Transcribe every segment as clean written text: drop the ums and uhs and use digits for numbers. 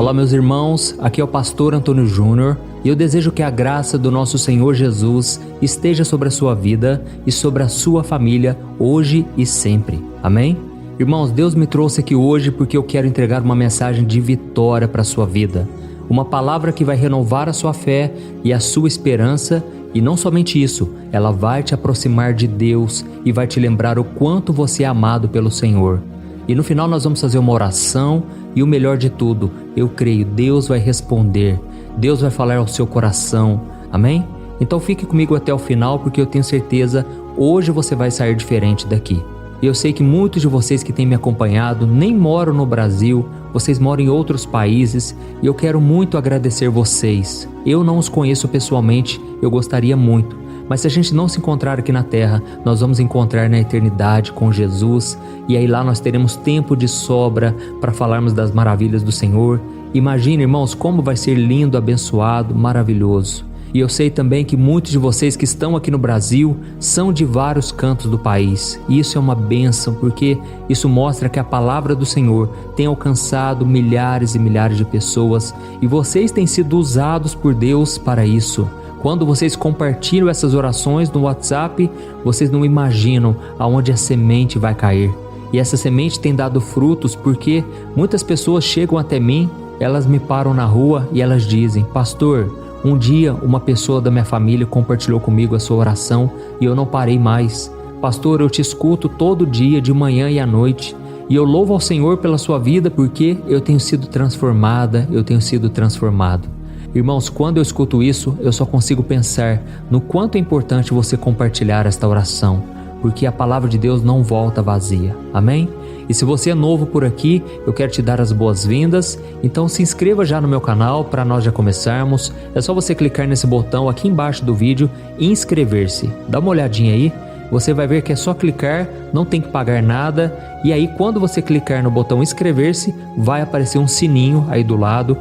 Olá meus irmãos, aqui é o pastor Antônio Júnior e eu desejo que a graça do nosso Senhor Jesus esteja sobre a sua vida e sobre a sua família hoje e sempre. Amém? Irmãos, Deus me trouxe aqui hoje porque eu quero entregar uma mensagem de vitória para a sua vida. Uma palavra que vai renovar a sua fé e a sua esperança, e não somente isso, ela vai te aproximar de Deus e vai te lembrar o quanto você é amado pelo Senhor. E no final nós vamos fazer uma oração e o melhor de tudo, eu creio, Deus vai responder, Deus vai falar ao seu coração, amém? Então fique comigo até o final porque eu tenho certeza, hoje você vai sair diferente daqui. E eu sei que muitos de vocês que têm me acompanhado nem moram no Brasil, vocês moram em outros países e eu quero muito agradecer vocês. Eu não os conheço pessoalmente, eu gostaria muito, mas se a gente não se encontrar aqui na terra, nós vamos encontrar na eternidade com Jesus e aí lá nós teremos tempo de sobra para falarmos das maravilhas do Senhor. Imagine, irmãos, como vai ser lindo, abençoado, maravilhoso. E eu sei também que muitos de vocês que estão aqui no Brasil são de vários cantos do país. E isso é uma bênção, porque isso mostra que a palavra do Senhor tem alcançado milhares e milhares de pessoas e vocês têm sido usados por Deus para isso. Quando vocês compartilham essas orações no WhatsApp, vocês não imaginam aonde a semente vai cair. E essa semente tem dado frutos porque muitas pessoas chegam até mim, elas me param na rua e elas dizem: pastor, um dia uma pessoa da minha família compartilhou comigo a sua oração e eu não parei mais. Pastor, eu te escuto todo dia, de manhã e à noite, e eu louvo ao Senhor pela sua vida porque eu tenho sido transformada, eu tenho sido transformado. Irmãos, quando eu escuto isso, eu só consigo pensar no quanto é importante você compartilhar esta oração, porque a palavra de Deus não volta vazia. Amém? E se você é novo por aqui, eu quero te dar as boas-vindas, então se inscreva já no meu canal para nós já começarmos. É só você clicar nesse botão aqui embaixo do vídeo e inscrever-se. Dá uma olhadinha aí, você vai ver que é só clicar, não tem que pagar nada. E aí quando você clicar no botão inscrever-se, vai aparecer um sininho aí do lado.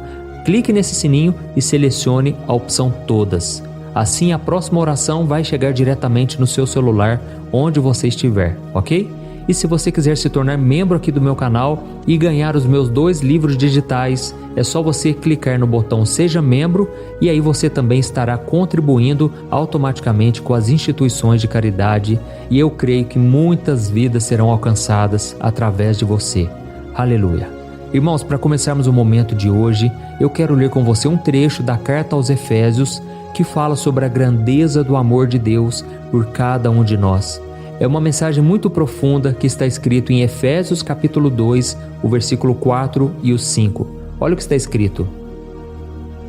Clique nesse sininho e selecione a opção todas. Assim a próxima oração vai chegar diretamente no seu celular, onde você estiver, ok? E se você quiser se tornar membro aqui do meu canal e ganhar os meus 2 livros digitais, é só você clicar no botão Seja Membro e aí você também estará contribuindo automaticamente com as instituições de caridade e eu creio que muitas vidas serão alcançadas através de você. Aleluia! Irmãos, para começarmos o momento de hoje, eu quero ler com você um trecho da carta aos Efésios que fala sobre a grandeza do amor de Deus por cada um de nós. É uma mensagem muito profunda que está escrito em Efésios capítulo 2, o versículo 4 e o 5. Olha o que está escrito.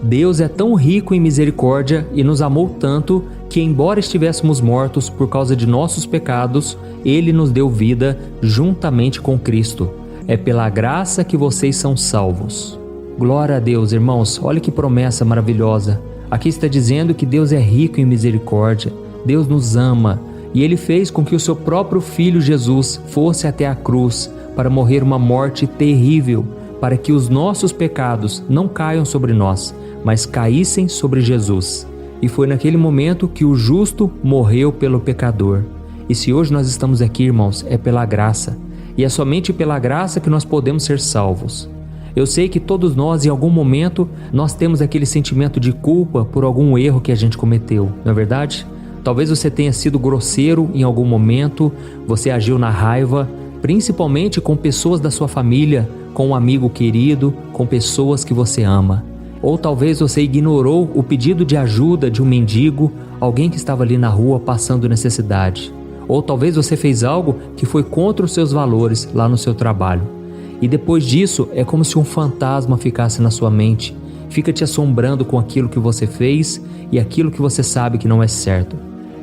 Deus é tão rico em misericórdia e nos amou tanto que, embora estivéssemos mortos por causa de nossos pecados, Ele nos deu vida juntamente com Cristo. É pela graça que vocês são salvos. Glória a Deus, irmãos, olha que promessa maravilhosa. Aqui está dizendo que Deus é rico em misericórdia, Deus nos ama. E Ele fez com que o seu próprio Filho Jesus fosse até a cruz para morrer uma morte terrível, para que os nossos pecados não caiam sobre nós, mas caíssem sobre Jesus. E foi naquele momento que o justo morreu pelo pecador. E se hoje nós estamos aqui, irmãos, é pela graça. E é somente pela graça que nós podemos ser salvos. Eu sei que todos nós, em algum momento, nós temos aquele sentimento de culpa por algum erro que a gente cometeu, não é verdade? Talvez você tenha sido grosseiro em algum momento, você agiu na raiva, principalmente com pessoas da sua família, com um amigo querido, com pessoas que você ama. Ou talvez você ignorou o pedido de ajuda de um mendigo, alguém que estava ali na rua passando necessidade. Ou talvez você fez algo que foi contra os seus valores lá no seu trabalho. E depois disso, é como se um fantasma ficasse na sua mente, fica te assombrando com aquilo que você fez e aquilo que você sabe que não é certo.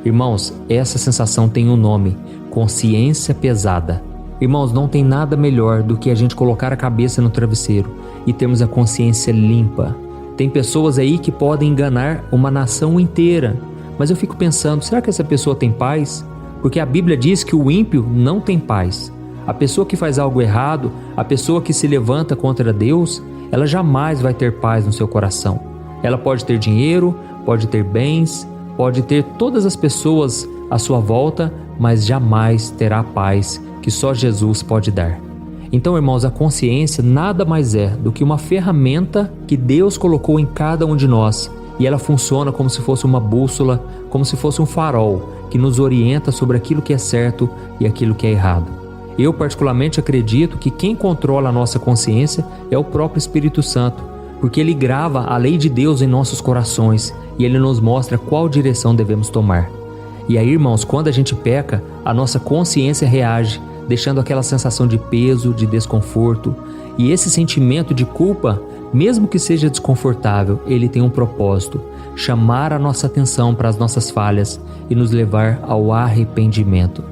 Irmãos, essa sensação tem um nome: consciência pesada. Irmãos, não tem nada melhor do que a gente colocar a cabeça no travesseiro e termos a consciência limpa. Tem pessoas aí que podem enganar uma nação inteira, mas eu fico pensando, será que essa pessoa tem paz? Porque a Bíblia diz que o ímpio não tem paz. A pessoa que faz algo errado, a pessoa que se levanta contra Deus, ela jamais vai ter paz no seu coração. Ela pode ter dinheiro, pode ter bens, pode ter todas as pessoas à sua volta, mas jamais terá a paz que só Jesus pode dar. Então, irmãos, a consciência nada mais é do que uma ferramenta que Deus colocou em cada um de nós, e ela funciona como se fosse uma bússola, como se fosse um farol que nos orienta sobre aquilo que é certo e aquilo que é errado. Eu particularmente acredito que quem controla a nossa consciência é o próprio Espírito Santo, porque ele grava a lei de Deus em nossos corações e ele nos mostra qual direção devemos tomar. E aí, irmãos, quando a gente peca, a nossa consciência reage, deixando aquela sensação de peso, de desconforto. E esse sentimento de culpa, mesmo que seja desconfortável, ele tem um propósito: chamar a nossa atenção para as nossas falhas e nos levar ao arrependimento.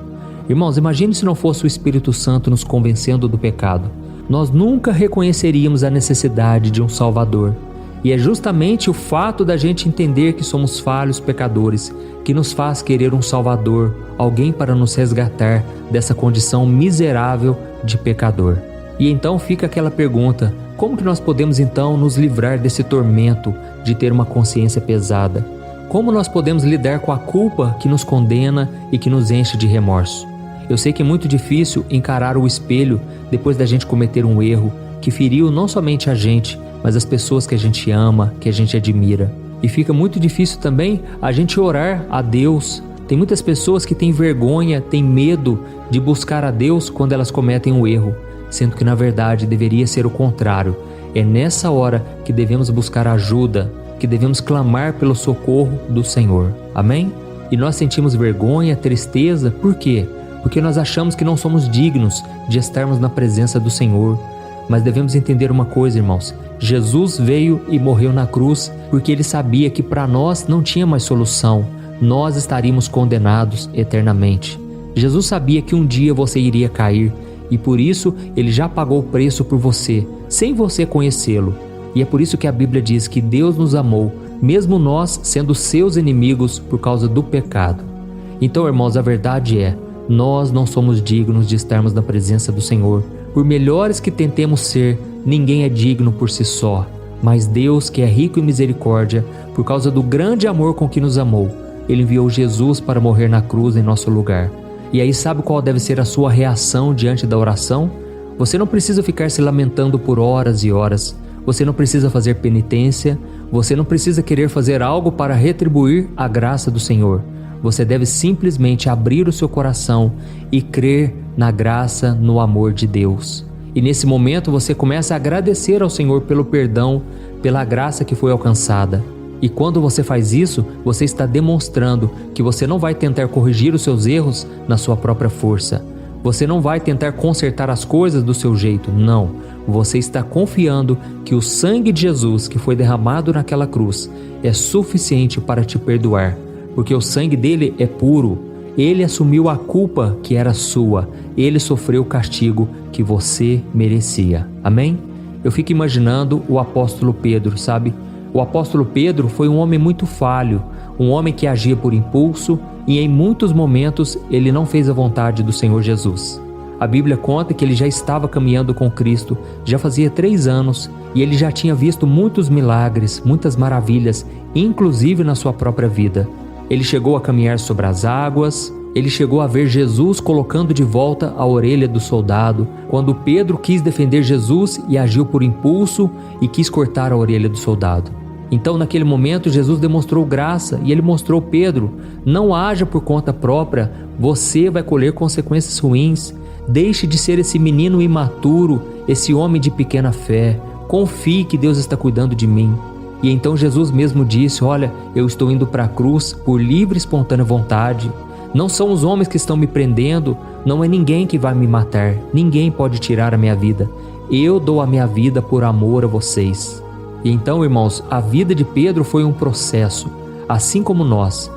Irmãos, imagine se não fosse o Espírito Santo nos convencendo do pecado. Nós nunca reconheceríamos a necessidade de um Salvador. E é justamente o fato da gente entender que somos falhos pecadores que nos faz querer um Salvador, alguém para nos resgatar dessa condição miserável de pecador. E então fica aquela pergunta: como que nós podemos então nos livrar desse tormento de ter uma consciência pesada? Como nós podemos lidar com a culpa que nos condena e que nos enche de remorso? Eu sei que é muito difícil encarar o espelho depois da gente cometer um erro que feriu não somente a gente, mas as pessoas que a gente ama, que a gente admira. E fica muito difícil também a gente orar a Deus. Tem muitas pessoas que têm vergonha, têm medo de buscar a Deus quando elas cometem um erro, sendo que na verdade deveria ser o contrário. É nessa hora que devemos buscar ajuda, que devemos clamar pelo socorro do Senhor. Amém? E nós sentimos vergonha, tristeza, por quê? Porque nós achamos que não somos dignos de estarmos na presença do Senhor. Mas devemos entender uma coisa, irmãos: Jesus veio e morreu na cruz porque Ele sabia que para nós não tinha mais solução, nós estaríamos condenados eternamente. Jesus sabia que um dia você iria cair e por isso Ele já pagou o preço por você, sem você conhecê-lo. E é por isso que a Bíblia diz que Deus nos amou, mesmo nós sendo seus inimigos por causa do pecado. Então, irmãos, a verdade é: nós não somos dignos de estarmos na presença do Senhor. Por melhores que tentemos ser, ninguém é digno por si só. Mas Deus, que é rico em misericórdia, por causa do grande amor com que nos amou, Ele enviou Jesus para morrer na cruz em nosso lugar. E aí, sabe qual deve ser a sua reação diante da oração? Você não precisa ficar se lamentando por horas e horas. Você não precisa fazer penitência. Você não precisa querer fazer algo para retribuir a graça do Senhor. Você deve simplesmente abrir o seu coração e crer na graça, no amor de Deus. E nesse momento você começa a agradecer ao Senhor pelo perdão, pela graça que foi alcançada. E quando você faz isso, você está demonstrando que você não vai tentar corrigir os seus erros na sua própria força. Você não vai tentar consertar as coisas do seu jeito, não. Você está confiando que o sangue de Jesus que foi derramado naquela cruz é suficiente para te perdoar. Porque o sangue dele é puro. Ele assumiu a culpa que era sua. Ele sofreu o castigo que você merecia. Amém? Eu fico imaginando o apóstolo Pedro, sabe? O apóstolo Pedro foi um homem muito falho, um homem que agia por impulso e em muitos momentos ele não fez a vontade do Senhor Jesus. A Bíblia conta que ele já estava caminhando com Cristo, já fazia 3 anos e ele já tinha visto muitos milagres, muitas maravilhas, inclusive na sua própria vida. Ele chegou a caminhar sobre as águas, ele chegou a ver Jesus colocando de volta a orelha do soldado, quando Pedro quis defender Jesus e agiu por impulso e quis cortar a orelha do soldado. Então, naquele momento, Jesus demonstrou graça e ele mostrou: Pedro, não haja por conta própria, você vai colher consequências ruins. Deixe de ser esse menino imaturo, esse homem de pequena fé. Confie que Deus está cuidando de mim. E então Jesus mesmo disse: olha, eu estou indo para a cruz por livre e espontânea vontade. Não são os homens que estão me prendendo, não é ninguém que vai me matar, ninguém pode tirar a minha vida. Eu dou a minha vida por amor a vocês. E então, irmãos, a vida de Pedro foi um processo. Assim como nós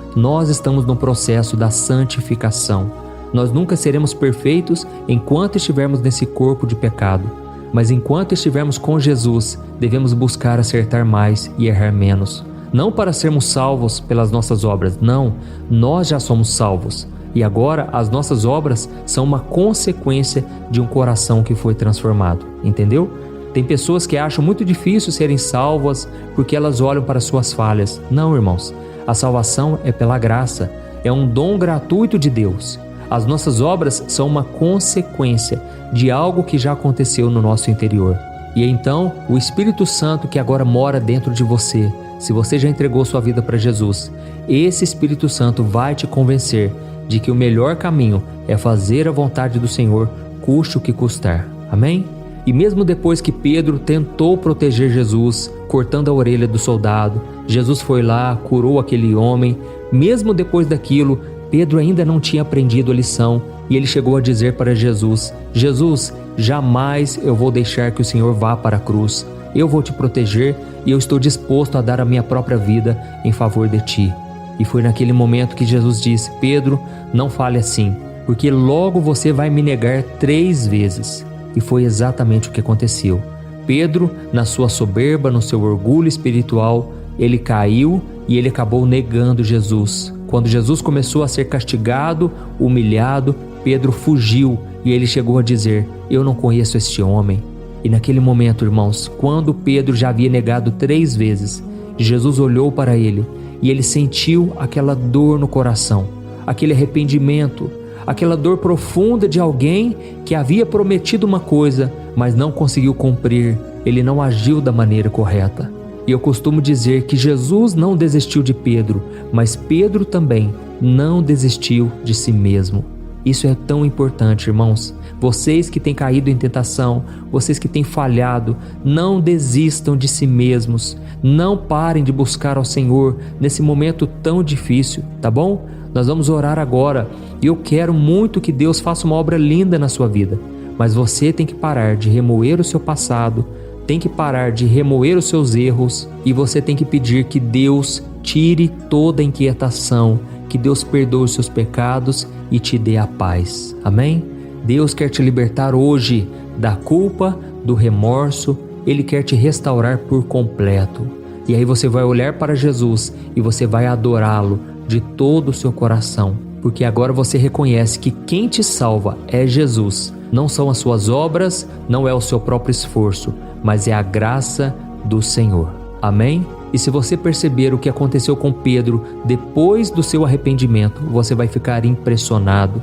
estamos no processo da santificação. Nós nunca seremos perfeitos enquanto estivermos nesse corpo de pecado. Mas enquanto estivermos com Jesus, devemos buscar acertar mais e errar menos. Não para sermos salvos pelas nossas obras, não. Nós já somos salvos. E agora as nossas obras são uma consequência de um coração que foi transformado. Entendeu? Tem pessoas que acham muito difícil serem salvas porque elas olham para suas falhas. Não, irmãos. A salvação é pela graça. É um dom gratuito de Deus. As nossas obras são uma consequência de algo que já aconteceu no nosso interior. E então, o Espírito Santo que agora mora dentro de você, se você já entregou sua vida para Jesus, esse Espírito Santo vai te convencer de que o melhor caminho é fazer a vontade do Senhor, custe o que custar. Amém? E mesmo depois que Pedro tentou proteger Jesus, cortando a orelha do soldado, Jesus foi lá, curou aquele homem. Mesmo depois daquilo, Pedro ainda não tinha aprendido a lição e ele chegou a dizer para Jesus: Jesus, jamais eu vou deixar que o Senhor vá para a cruz. Eu vou te proteger e eu estou disposto a dar a minha própria vida em favor de ti. E foi naquele momento que Jesus disse: Pedro, não fale assim, porque logo você vai me negar 3 vezes. E foi exatamente o que aconteceu. Pedro, na sua soberba, no seu orgulho espiritual, ele caiu e ele acabou negando Jesus. Quando Jesus começou a ser castigado, humilhado, Pedro fugiu e ele chegou a dizer: eu não conheço este homem. E naquele momento, irmãos, quando Pedro já havia negado 3 vezes, Jesus olhou para ele e ele sentiu aquela dor no coração, aquele arrependimento, aquela dor profunda de alguém que havia prometido uma coisa, mas não conseguiu cumprir, ele não agiu da maneira correta. E eu costumo dizer que Jesus não desistiu de Pedro, mas Pedro também não desistiu de si mesmo. Isso é tão importante, irmãos. Vocês que têm caído em tentação, vocês que têm falhado, não desistam de si mesmos. Não parem de buscar ao Senhor nesse momento tão difícil, tá bom? Nós vamos orar agora e eu quero muito que Deus faça uma obra linda na sua vida. Mas você tem que parar de remoer o seu passado, tem que parar de remoer os seus erros e você tem que pedir que Deus tire toda a inquietação, que Deus perdoe os seus pecados e te dê a paz. Amém? Deus quer te libertar hoje da culpa, do remorso, Ele quer te restaurar por completo. E aí você vai olhar para Jesus e você vai adorá-lo de todo o seu coração, porque agora você reconhece que quem te salva é Jesus. Não são as suas obras, não é o seu próprio esforço, mas é a graça do Senhor. Amém? E se você perceber o que aconteceu com Pedro depois do seu arrependimento, você vai ficar impressionado.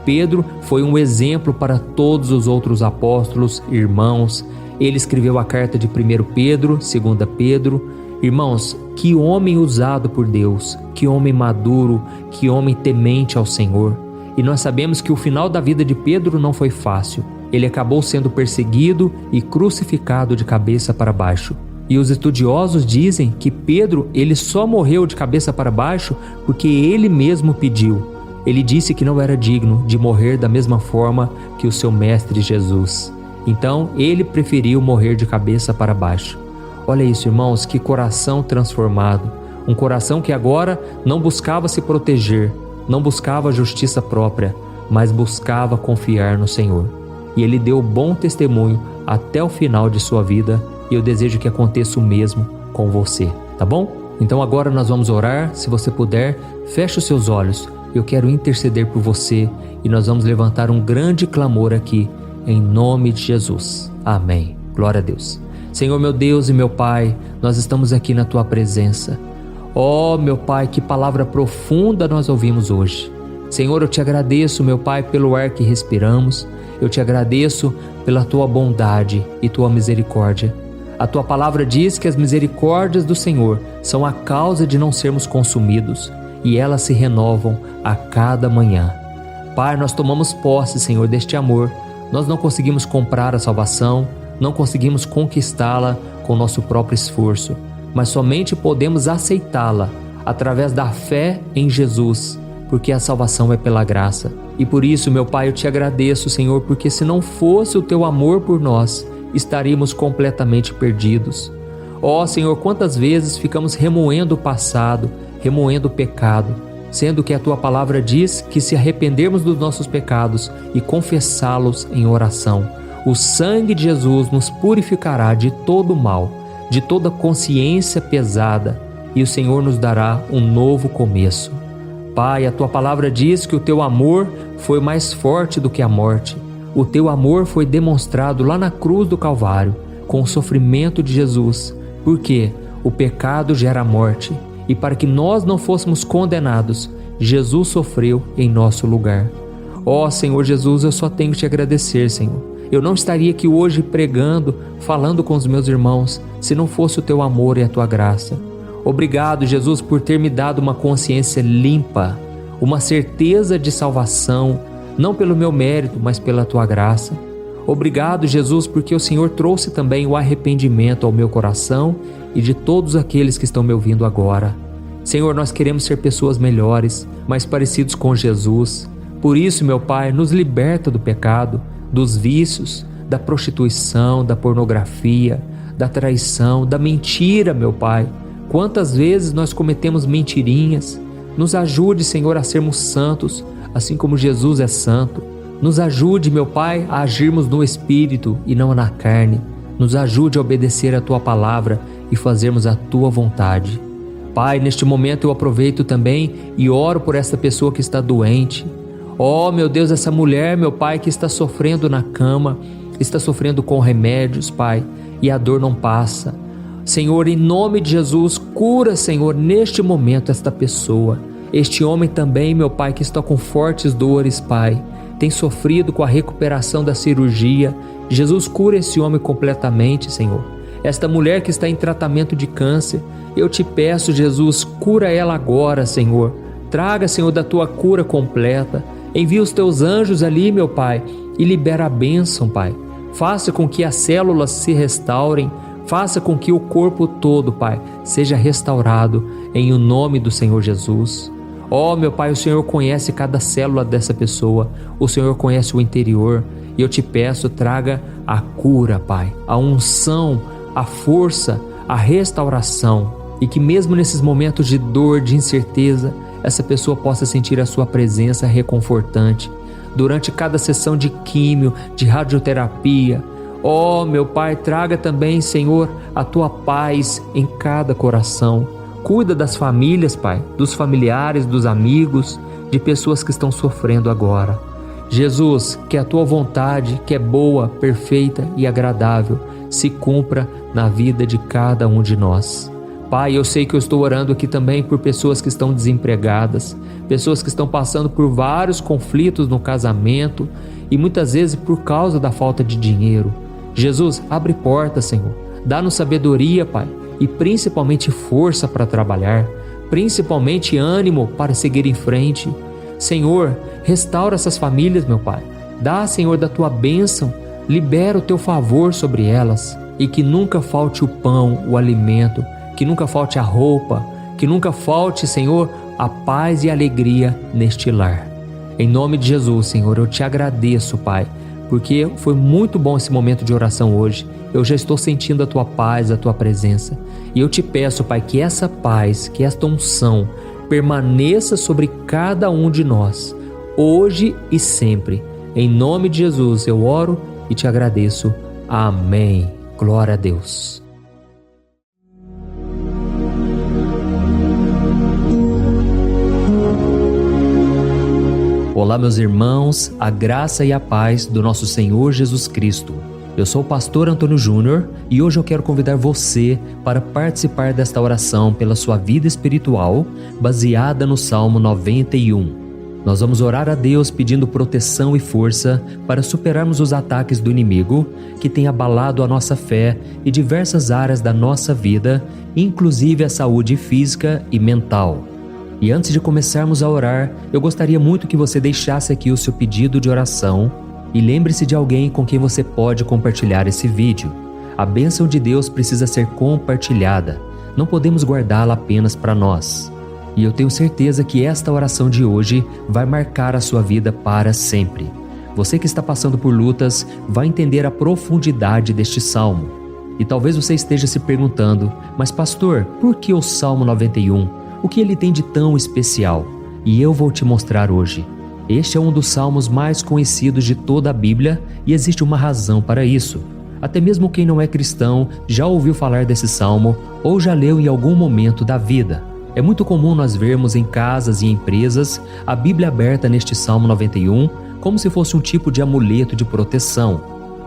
Pedro foi um exemplo para todos os outros apóstolos, irmãos. Ele escreveu a carta de 1 Pedro, 2 Pedro. Irmãos, que homem usado por Deus, que homem maduro, que homem temente ao Senhor. E nós sabemos que o final da vida de Pedro não foi fácil. Ele acabou sendo perseguido e crucificado de cabeça para baixo. E os estudiosos dizem que Pedro, ele só morreu de cabeça para baixo porque ele mesmo pediu. Ele disse que não era digno de morrer da mesma forma que o seu mestre Jesus. Então, ele preferiu morrer de cabeça para baixo. Olha isso, irmãos, que coração transformado. Um coração que agora não buscava se proteger, não buscava justiça própria, mas buscava confiar no Senhor. E ele deu bom testemunho até o final de sua vida, e eu desejo que aconteça o mesmo com você, tá bom? Então agora nós vamos orar. Se você puder, feche os seus olhos. Eu quero interceder por você e nós vamos levantar um grande clamor aqui, em nome de Jesus. Amém. Glória a Deus. Senhor, meu Deus e meu Pai, nós estamos aqui na Tua presença. Oh, meu Pai, que palavra profunda nós ouvimos hoje. Senhor, eu te agradeço, meu Pai, pelo ar que respiramos. Eu te agradeço pela Tua bondade e Tua misericórdia. A Tua palavra diz que as misericórdias do Senhor são a causa de não sermos consumidos, e elas se renovam a cada manhã. Pai, nós tomamos posse, Senhor, deste amor. Nós não conseguimos comprar a salvação, não conseguimos conquistá-la com nosso próprio esforço, mas somente podemos aceitá-la através da fé em Jesus, porque a salvação é pela graça. E por isso, meu Pai, eu te agradeço, Senhor, porque se não fosse o Teu amor por nós, estaríamos completamente perdidos. Ó Senhor, quantas vezes ficamos remoendo o passado, remoendo o pecado, sendo que a Tua palavra diz que se arrependermos dos nossos pecados e confessá-los em oração, o sangue de Jesus nos purificará de todo mal, de toda consciência pesada, e o Senhor nos dará um novo começo. Pai, a Tua palavra diz que o Teu amor foi mais forte do que a morte. O Teu amor foi demonstrado lá na cruz do Calvário, com o sofrimento de Jesus, porque o pecado gera morte, e para que nós não fôssemos condenados, Jesus sofreu em nosso lugar. Ó Senhor Jesus, eu só tenho que te agradecer, Senhor. Eu não estaria aqui hoje pregando, falando com os meus irmãos, se não fosse o teu amor e a tua graça. Obrigado, Jesus, por ter me dado uma consciência limpa, uma certeza de salvação, não pelo meu mérito, mas pela tua graça. Obrigado, Jesus, porque o Senhor trouxe também o arrependimento ao meu coração e de todos aqueles que estão me ouvindo agora. Senhor, nós queremos ser pessoas melhores, mais parecidos com Jesus. Por isso, meu Pai, nos liberta do pecado, dos vícios, da prostituição, da pornografia, da traição, da mentira, meu Pai. Quantas vezes nós cometemos mentirinhas? Nos ajude, Senhor, a sermos santos, assim como Jesus é santo. Nos ajude, meu Pai, a agirmos no Espírito e não na carne. Nos ajude a obedecer a Tua palavra e fazermos a Tua vontade. Pai, neste momento eu aproveito também e oro por essa pessoa que está doente. Oh, meu Deus, essa mulher, meu Pai, que está sofrendo na cama, está sofrendo com remédios, Pai, e a dor não passa. Senhor, em nome de Jesus, cura, Senhor, neste momento esta pessoa. Este homem também, meu Pai, que está com fortes dores, Pai, tem sofrido com a recuperação da cirurgia. Jesus, cura esse homem completamente, Senhor. Esta mulher que está em tratamento de câncer, eu te peço, Jesus, cura ela agora, Senhor. Traga, Senhor, da tua cura completa. Envia os teus anjos ali, meu Pai, e libera a bênção, Pai. Faça com que as células se restaurem. Faça com que o corpo todo, Pai, seja restaurado em o nome do Senhor Jesus. Oh, meu Pai, o Senhor conhece cada célula dessa pessoa. O Senhor conhece o interior. E eu te peço, traga a cura, Pai, a unção, a força, a restauração. E que mesmo nesses momentos de dor, de incerteza, essa pessoa possa sentir a sua presença reconfortante. Durante cada sessão de químio, de radioterapia, oh, meu Pai, traga também, Senhor, a tua paz em cada coração. Cuida das famílias, Pai, dos familiares, dos amigos, de pessoas que estão sofrendo agora. Jesus, que a tua vontade, que é boa, perfeita e agradável, se cumpra na vida de cada um de nós. Pai, eu sei que eu estou orando aqui também por pessoas que estão desempregadas, pessoas que estão passando por vários conflitos no casamento e muitas vezes por causa da falta de dinheiro. Jesus, abre portas, Senhor, dá-nos sabedoria, Pai, e principalmente força para trabalhar, principalmente ânimo para seguir em frente. Senhor, restaura essas famílias, meu Pai. Dá, Senhor, da tua bênção, libera o teu favor sobre elas e que nunca falte o pão, o alimento, que nunca falte a roupa, que nunca falte, Senhor, a paz e a alegria neste lar. Em nome de Jesus, Senhor, eu te agradeço, Pai, porque foi muito bom esse momento de oração hoje. Eu já estou sentindo a tua paz, a tua presença. E eu te peço, Pai, que essa paz, que esta unção permaneça sobre cada um de nós, hoje e sempre. Em nome de Jesus eu oro e te agradeço. Amém. Glória a Deus. Olá, meus irmãos, a graça e a paz do nosso Senhor Jesus Cristo. Eu sou o pastor Antônio Júnior e hoje eu quero convidar você para participar desta oração pela sua vida espiritual, baseada no Salmo 91. Nós vamos orar a Deus pedindo proteção e força para superarmos os ataques do inimigo que tem abalado a nossa fé e diversas áreas da nossa vida, inclusive a saúde física e mental. E antes de começarmos a orar, eu gostaria muito que você deixasse aqui o seu pedido de oração e lembre-se de alguém com quem você pode compartilhar esse vídeo. A bênção de Deus precisa ser compartilhada, não podemos guardá-la apenas para nós. E eu tenho certeza que esta oração de hoje vai marcar a sua vida para sempre. Você que está passando por lutas vai entender a profundidade deste salmo. E talvez você esteja se perguntando, mas pastor, por que o Salmo 91? O que ele tem de tão especial? E eu vou te mostrar hoje. Este é um dos salmos mais conhecidos de toda a Bíblia e existe uma razão para isso. Até mesmo quem não é cristão já ouviu falar desse salmo ou já leu em algum momento da vida. É muito comum nós vermos em casas e empresas a Bíblia aberta neste Salmo 91 como se fosse um tipo de amuleto de proteção.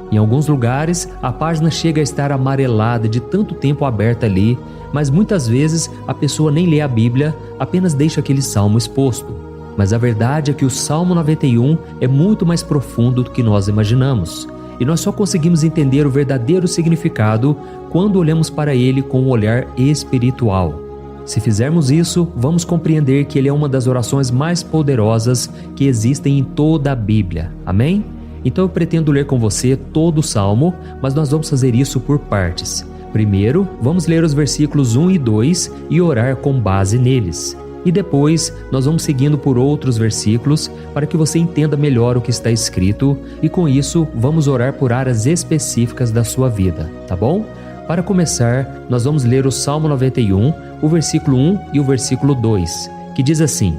Em alguns lugares, a página chega a estar amarelada de tanto tempo aberta ali, mas muitas vezes a pessoa nem lê a Bíblia, apenas deixa aquele salmo exposto. Mas a verdade é que o Salmo 91 é muito mais profundo do que nós imaginamos. E nós só conseguimos entender o verdadeiro significado quando olhamos para ele com um olhar espiritual. Se fizermos isso, vamos compreender que ele é uma das orações mais poderosas que existem em toda a Bíblia. Amém? Então eu pretendo ler com você todo o Salmo, mas nós vamos fazer isso por partes. Primeiro, vamos ler os versículos 1 e 2 e orar com base neles. E depois, nós vamos seguindo por outros versículos para que você entenda melhor o que está escrito e com isso, vamos orar por áreas específicas da sua vida, tá bom? Para começar, nós vamos ler o Salmo 91, o versículo 1 e o versículo 2, que diz assim: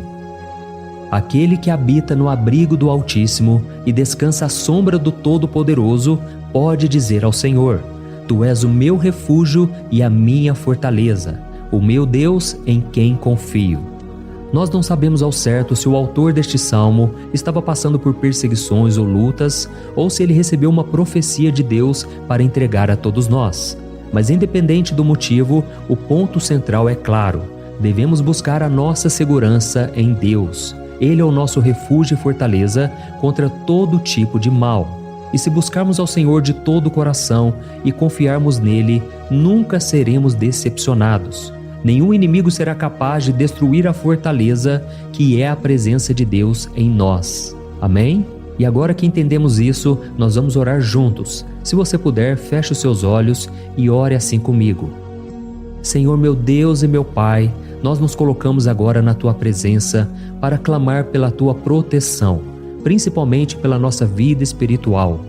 Aquele que habita no abrigo do Altíssimo e descansa à sombra do Todo-Poderoso pode dizer ao Senhor: Tu és o meu refúgio e a minha fortaleza, o meu Deus em quem confio. Nós não sabemos ao certo se o autor deste salmo estava passando por perseguições ou lutas, ou se ele recebeu uma profecia de Deus para entregar a todos nós. Mas independente do motivo, o ponto central é claro: devemos buscar a nossa segurança em Deus. Ele é o nosso refúgio e fortaleza contra todo tipo de mal. E se buscarmos ao Senhor de todo o coração e confiarmos nele, nunca seremos decepcionados. Nenhum inimigo será capaz de destruir a fortaleza que é a presença de Deus em nós. Amém? E agora que entendemos isso, nós vamos orar juntos. Se você puder, feche os seus olhos e ore assim comigo. Senhor meu Deus e meu Pai, nós nos colocamos agora na Tua presença para clamar pela Tua proteção, principalmente pela nossa vida espiritual.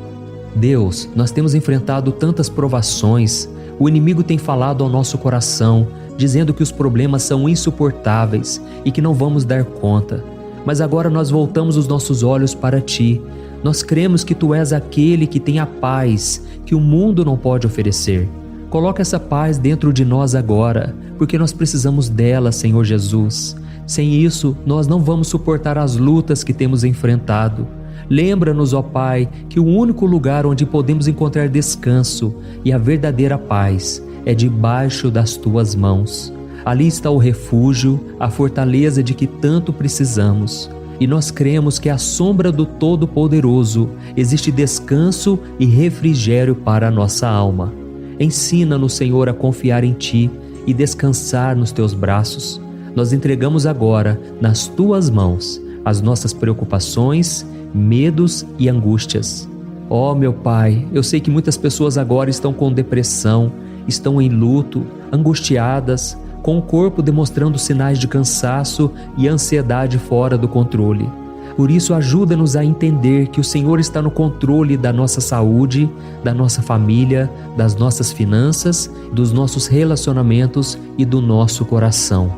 Deus, nós temos enfrentado tantas provações, o inimigo tem falado ao nosso coração, dizendo que os problemas são insuportáveis e que não vamos dar conta. Mas agora nós voltamos os nossos olhos para Ti. Nós cremos que Tu és aquele que tem a paz que o mundo não pode oferecer. Coloca essa paz dentro de nós agora, porque nós precisamos dela, Senhor Jesus. Sem isso, nós não vamos suportar as lutas que temos enfrentado. Lembra-nos, ó Pai, que o único lugar onde podemos encontrar descanso e a verdadeira paz é debaixo das Tuas mãos. Ali está o refúgio, a fortaleza de que tanto precisamos. E nós cremos que à sombra do Todo-Poderoso existe descanso e refrigério para a nossa alma. Ensina-nos, Senhor, a confiar em Ti e descansar nos Teus braços. Nós entregamos agora, nas Tuas mãos, as nossas preocupações, medos e angústias. Ó meu Pai, eu sei que muitas pessoas agora estão com depressão, estão em luto, angustiadas, com o corpo demonstrando sinais de cansaço e ansiedade fora do controle. Por isso, ajuda-nos a entender que o Senhor está no controle da nossa saúde, da nossa família, das nossas finanças, dos nossos relacionamentos e do nosso coração.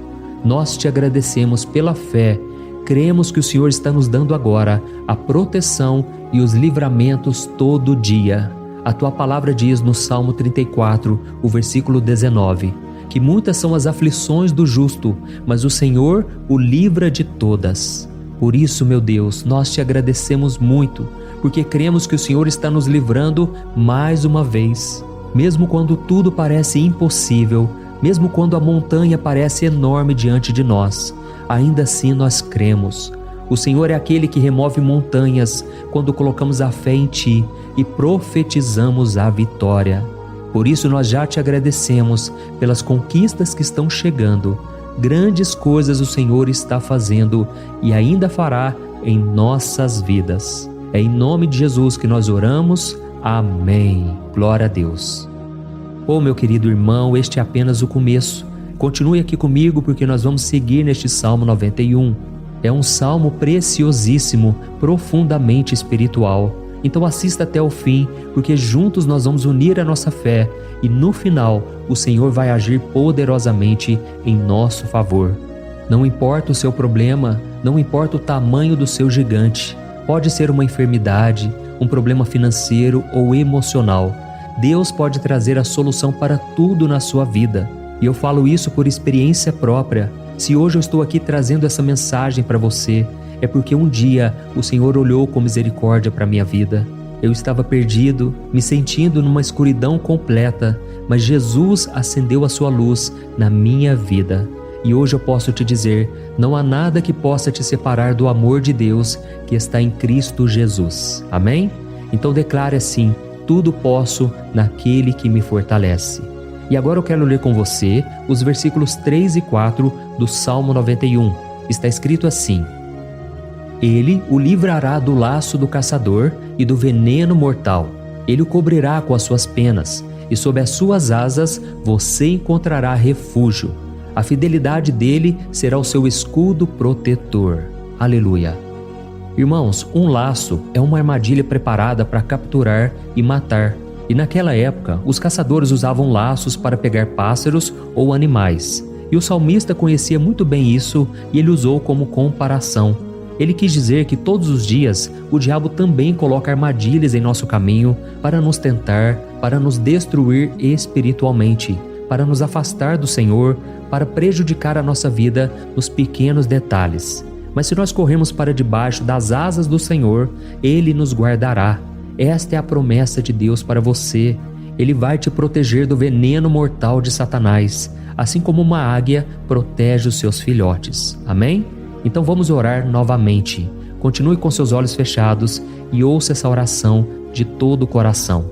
Nós Te agradecemos pela fé. Cremos que o Senhor está nos dando agora a proteção e os livramentos todo dia. A Tua palavra diz no Salmo 34, o versículo 19, que muitas são as aflições do justo, mas o Senhor o livra de todas. Por isso, meu Deus, nós Te agradecemos muito, porque cremos que o Senhor está nos livrando mais uma vez. Mesmo quando tudo parece impossível, mesmo quando a montanha parece enorme diante de nós, ainda assim nós cremos. O Senhor é aquele que remove montanhas quando colocamos a fé em Ti e profetizamos a vitória. Por isso nós já Te agradecemos pelas conquistas que estão chegando. Grandes coisas o Senhor está fazendo e ainda fará em nossas vidas. É em nome de Jesus que nós oramos. Amém. Glória a Deus. Oh, meu querido irmão, este é apenas o começo. Continue aqui comigo porque nós vamos seguir neste Salmo 91. É um salmo preciosíssimo, profundamente espiritual. Então assista até o fim, porque juntos nós vamos unir a nossa fé e no final o Senhor vai agir poderosamente em nosso favor. Não importa o seu problema, não importa o tamanho do seu gigante. Pode ser uma enfermidade, um problema financeiro ou emocional. Deus pode trazer a solução para tudo na sua vida. E eu falo isso por experiência própria. Se hoje eu estou aqui trazendo essa mensagem para você, é porque um dia o Senhor olhou com misericórdia para a minha vida. Eu estava perdido, me sentindo numa escuridão completa, mas Jesus acendeu a sua luz na minha vida. E hoje eu posso te dizer, não há nada que possa te separar do amor de Deus que está em Cristo Jesus. Amém? Então declare assim: tudo posso naquele que me fortalece. E agora eu quero ler com você os versículos 3 e 4 do Salmo 91. Está escrito assim: Ele o livrará do laço do caçador e do veneno mortal. Ele o cobrirá com as suas penas, e sob as suas asas você encontrará refúgio. A fidelidade dele será o seu escudo protetor. Aleluia. Irmãos, um laço é uma armadilha preparada para capturar e matar. E naquela época, os caçadores usavam laços para pegar pássaros ou animais. E o salmista conhecia muito bem isso e ele usou como comparação. Ele quis dizer que todos os dias o diabo também coloca armadilhas em nosso caminho para nos tentar, para nos destruir espiritualmente, para nos afastar do Senhor, para prejudicar a nossa vida nos pequenos detalhes. Mas se nós corrermos para debaixo das asas do Senhor, Ele nos guardará. Esta é a promessa de Deus para você. Ele vai te proteger do veneno mortal de Satanás, assim como uma águia protege os seus filhotes. Amém? Então vamos orar novamente. Continue com seus olhos fechados e ouça essa oração de todo o coração.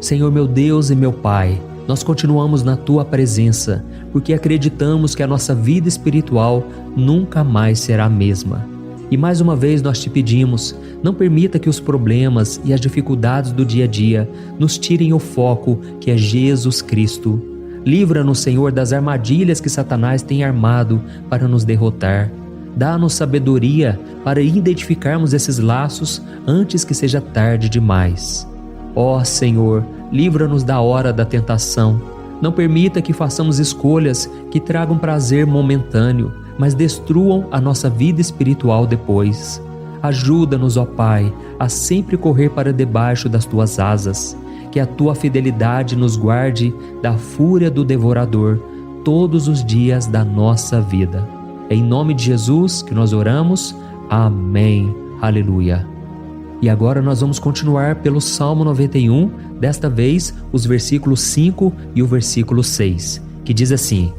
Senhor meu Deus e meu Pai, nós continuamos na Tua presença, porque acreditamos que a nossa vida espiritual nunca mais será a mesma. E mais uma vez nós te pedimos, não permita que os problemas e as dificuldades do dia a dia nos tirem o foco que é Jesus Cristo. Livra-nos, Senhor, das armadilhas que Satanás tem armado para nos derrotar. Dá-nos sabedoria para identificarmos esses laços antes que seja tarde demais. Ó Senhor, livra-nos da hora da tentação. Não permita que façamos escolhas que tragam prazer momentâneo, mas destruam a nossa vida espiritual depois. Ajuda-nos, ó Pai, a sempre correr para debaixo das Tuas asas, que a Tua fidelidade nos guarde da fúria do devorador todos os dias da nossa vida. É em nome de Jesus que nós oramos. Amém. Aleluia. E agora nós vamos continuar pelo Salmo 91, desta vez os versículos 5 e o versículo 6, que diz assim: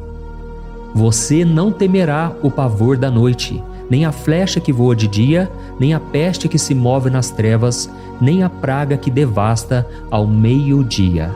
Você não temerá o pavor da noite, nem a flecha que voa de dia, nem a peste que se move nas trevas, nem a praga que devasta ao meio-dia.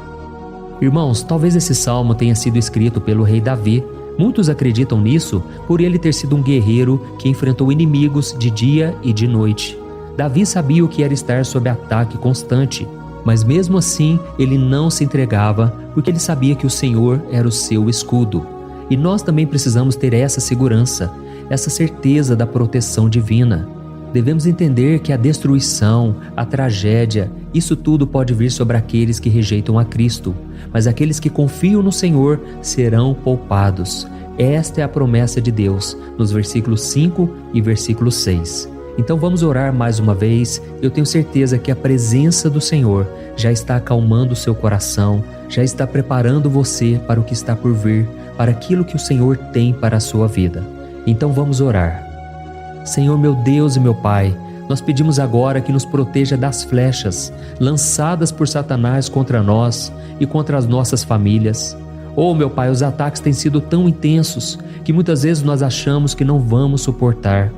Irmãos, talvez esse salmo tenha sido escrito pelo rei Davi. Muitos acreditam nisso por ele ter sido um guerreiro que enfrentou inimigos de dia e de noite. Davi sabia o que era estar sob ataque constante, mas mesmo assim ele não se entregava porque ele sabia que o Senhor era o seu escudo. E nós também precisamos ter essa segurança, essa certeza da proteção divina. Devemos entender que a destruição, a tragédia, isso tudo pode vir sobre aqueles que rejeitam a Cristo, mas aqueles que confiam no Senhor serão poupados. Esta é a promessa de Deus, nos versículos 5 e versículo 6. Então vamos orar mais uma vez. Eu tenho certeza que a presença do Senhor já está acalmando o seu coração, já está preparando você para o que está por vir, para aquilo que o Senhor tem para a sua vida. Então vamos orar. Senhor meu Deus e meu Pai, nós pedimos agora que nos proteja das flechas lançadas por Satanás contra nós e contra as nossas famílias. Oh meu Pai, os ataques têm sido tão intensos que muitas vezes nós achamos que não vamos suportar.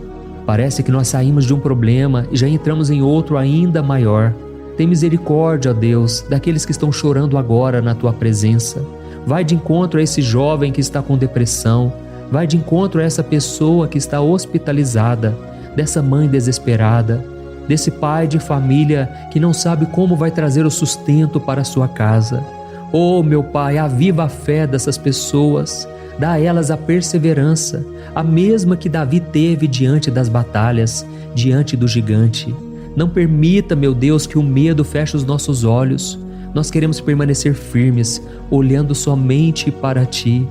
Parece que nós saímos de um problema e já entramos em outro ainda maior. Tem misericórdia, ó Deus, daqueles que estão chorando agora na Tua presença. Vai de encontro a esse jovem que está com depressão. Vai de encontro a essa pessoa que está hospitalizada, dessa mãe desesperada, desse pai de família que não sabe como vai trazer o sustento para a sua casa. Oh, meu Pai, aviva a fé dessas pessoas. Dá a elas a perseverança, a mesma que Davi teve diante das batalhas, diante do gigante. Não permita, meu Deus, que o medo feche os nossos olhos. Nós queremos permanecer firmes, olhando somente para Ti.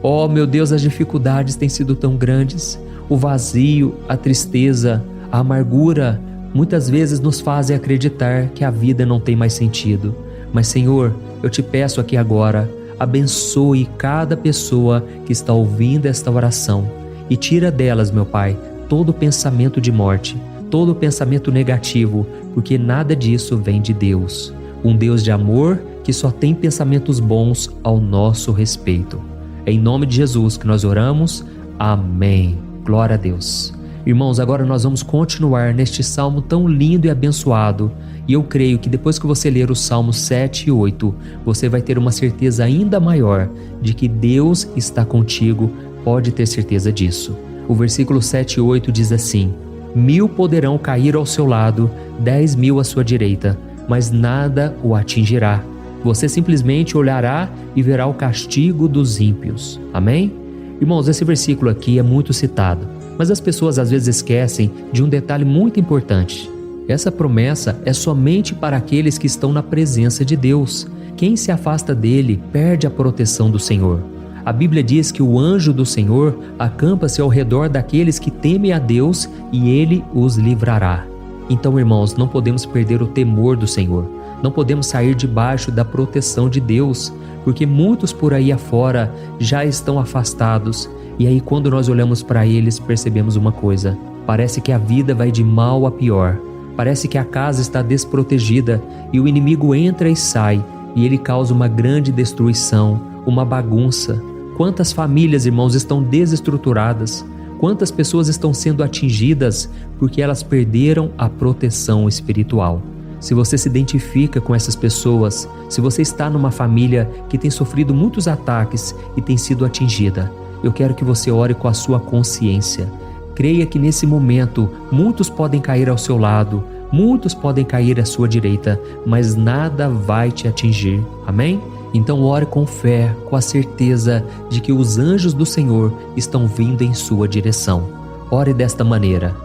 Oh, meu Deus, as dificuldades têm sido tão grandes. O vazio, a tristeza, a amargura, muitas vezes nos fazem acreditar que a vida não tem mais sentido. Mas, Senhor, eu te peço aqui agora, abençoe cada pessoa que está ouvindo esta oração e tira delas, meu Pai, todo pensamento de morte, todo pensamento negativo, porque nada disso vem de Deus. Um Deus de amor que só tem pensamentos bons ao nosso respeito. É em nome de Jesus que nós oramos. Amém. Glória a Deus. Irmãos, agora nós vamos continuar neste salmo tão lindo e abençoado. E eu creio que depois que você ler os Salmos 7 e 8, você vai ter uma certeza ainda maior de que Deus está contigo. Pode ter certeza disso. O versículo 7 e 8 diz assim: 1000 poderão cair ao seu lado, 10.000 à sua direita, mas nada o atingirá. Você simplesmente olhará e verá o castigo dos ímpios. Amém? Irmãos, esse versículo aqui é muito citado, mas as pessoas às vezes esquecem de um detalhe muito importante. Essa promessa é somente para aqueles que estão na presença de Deus. Quem se afasta dele perde a proteção do Senhor. A Bíblia diz que o anjo do Senhor acampa-se ao redor daqueles que temem a Deus e ele os livrará. Então, irmãos, não podemos perder o temor do Senhor. Não podemos sair debaixo da proteção de Deus, porque muitos por aí afora já estão afastados. E aí, quando nós olhamos para eles, percebemos uma coisa: parece que a vida vai de mal a pior. Parece que a casa está desprotegida e o inimigo entra e sai, e ele causa uma grande destruição, uma bagunça. Quantas famílias, irmãos, estão desestruturadas? Quantas pessoas estão sendo atingidas porque elas perderam a proteção espiritual? Se você se identifica com essas pessoas, se você está numa família que tem sofrido muitos ataques e tem sido atingida, eu quero que você ore com a sua consciência. Creia que nesse momento muitos podem cair ao seu lado, muitos podem cair à sua direita, mas nada vai te atingir. Amém? Então ore com fé, com a certeza de que os anjos do Senhor estão vindo em sua direção. Ore desta maneira: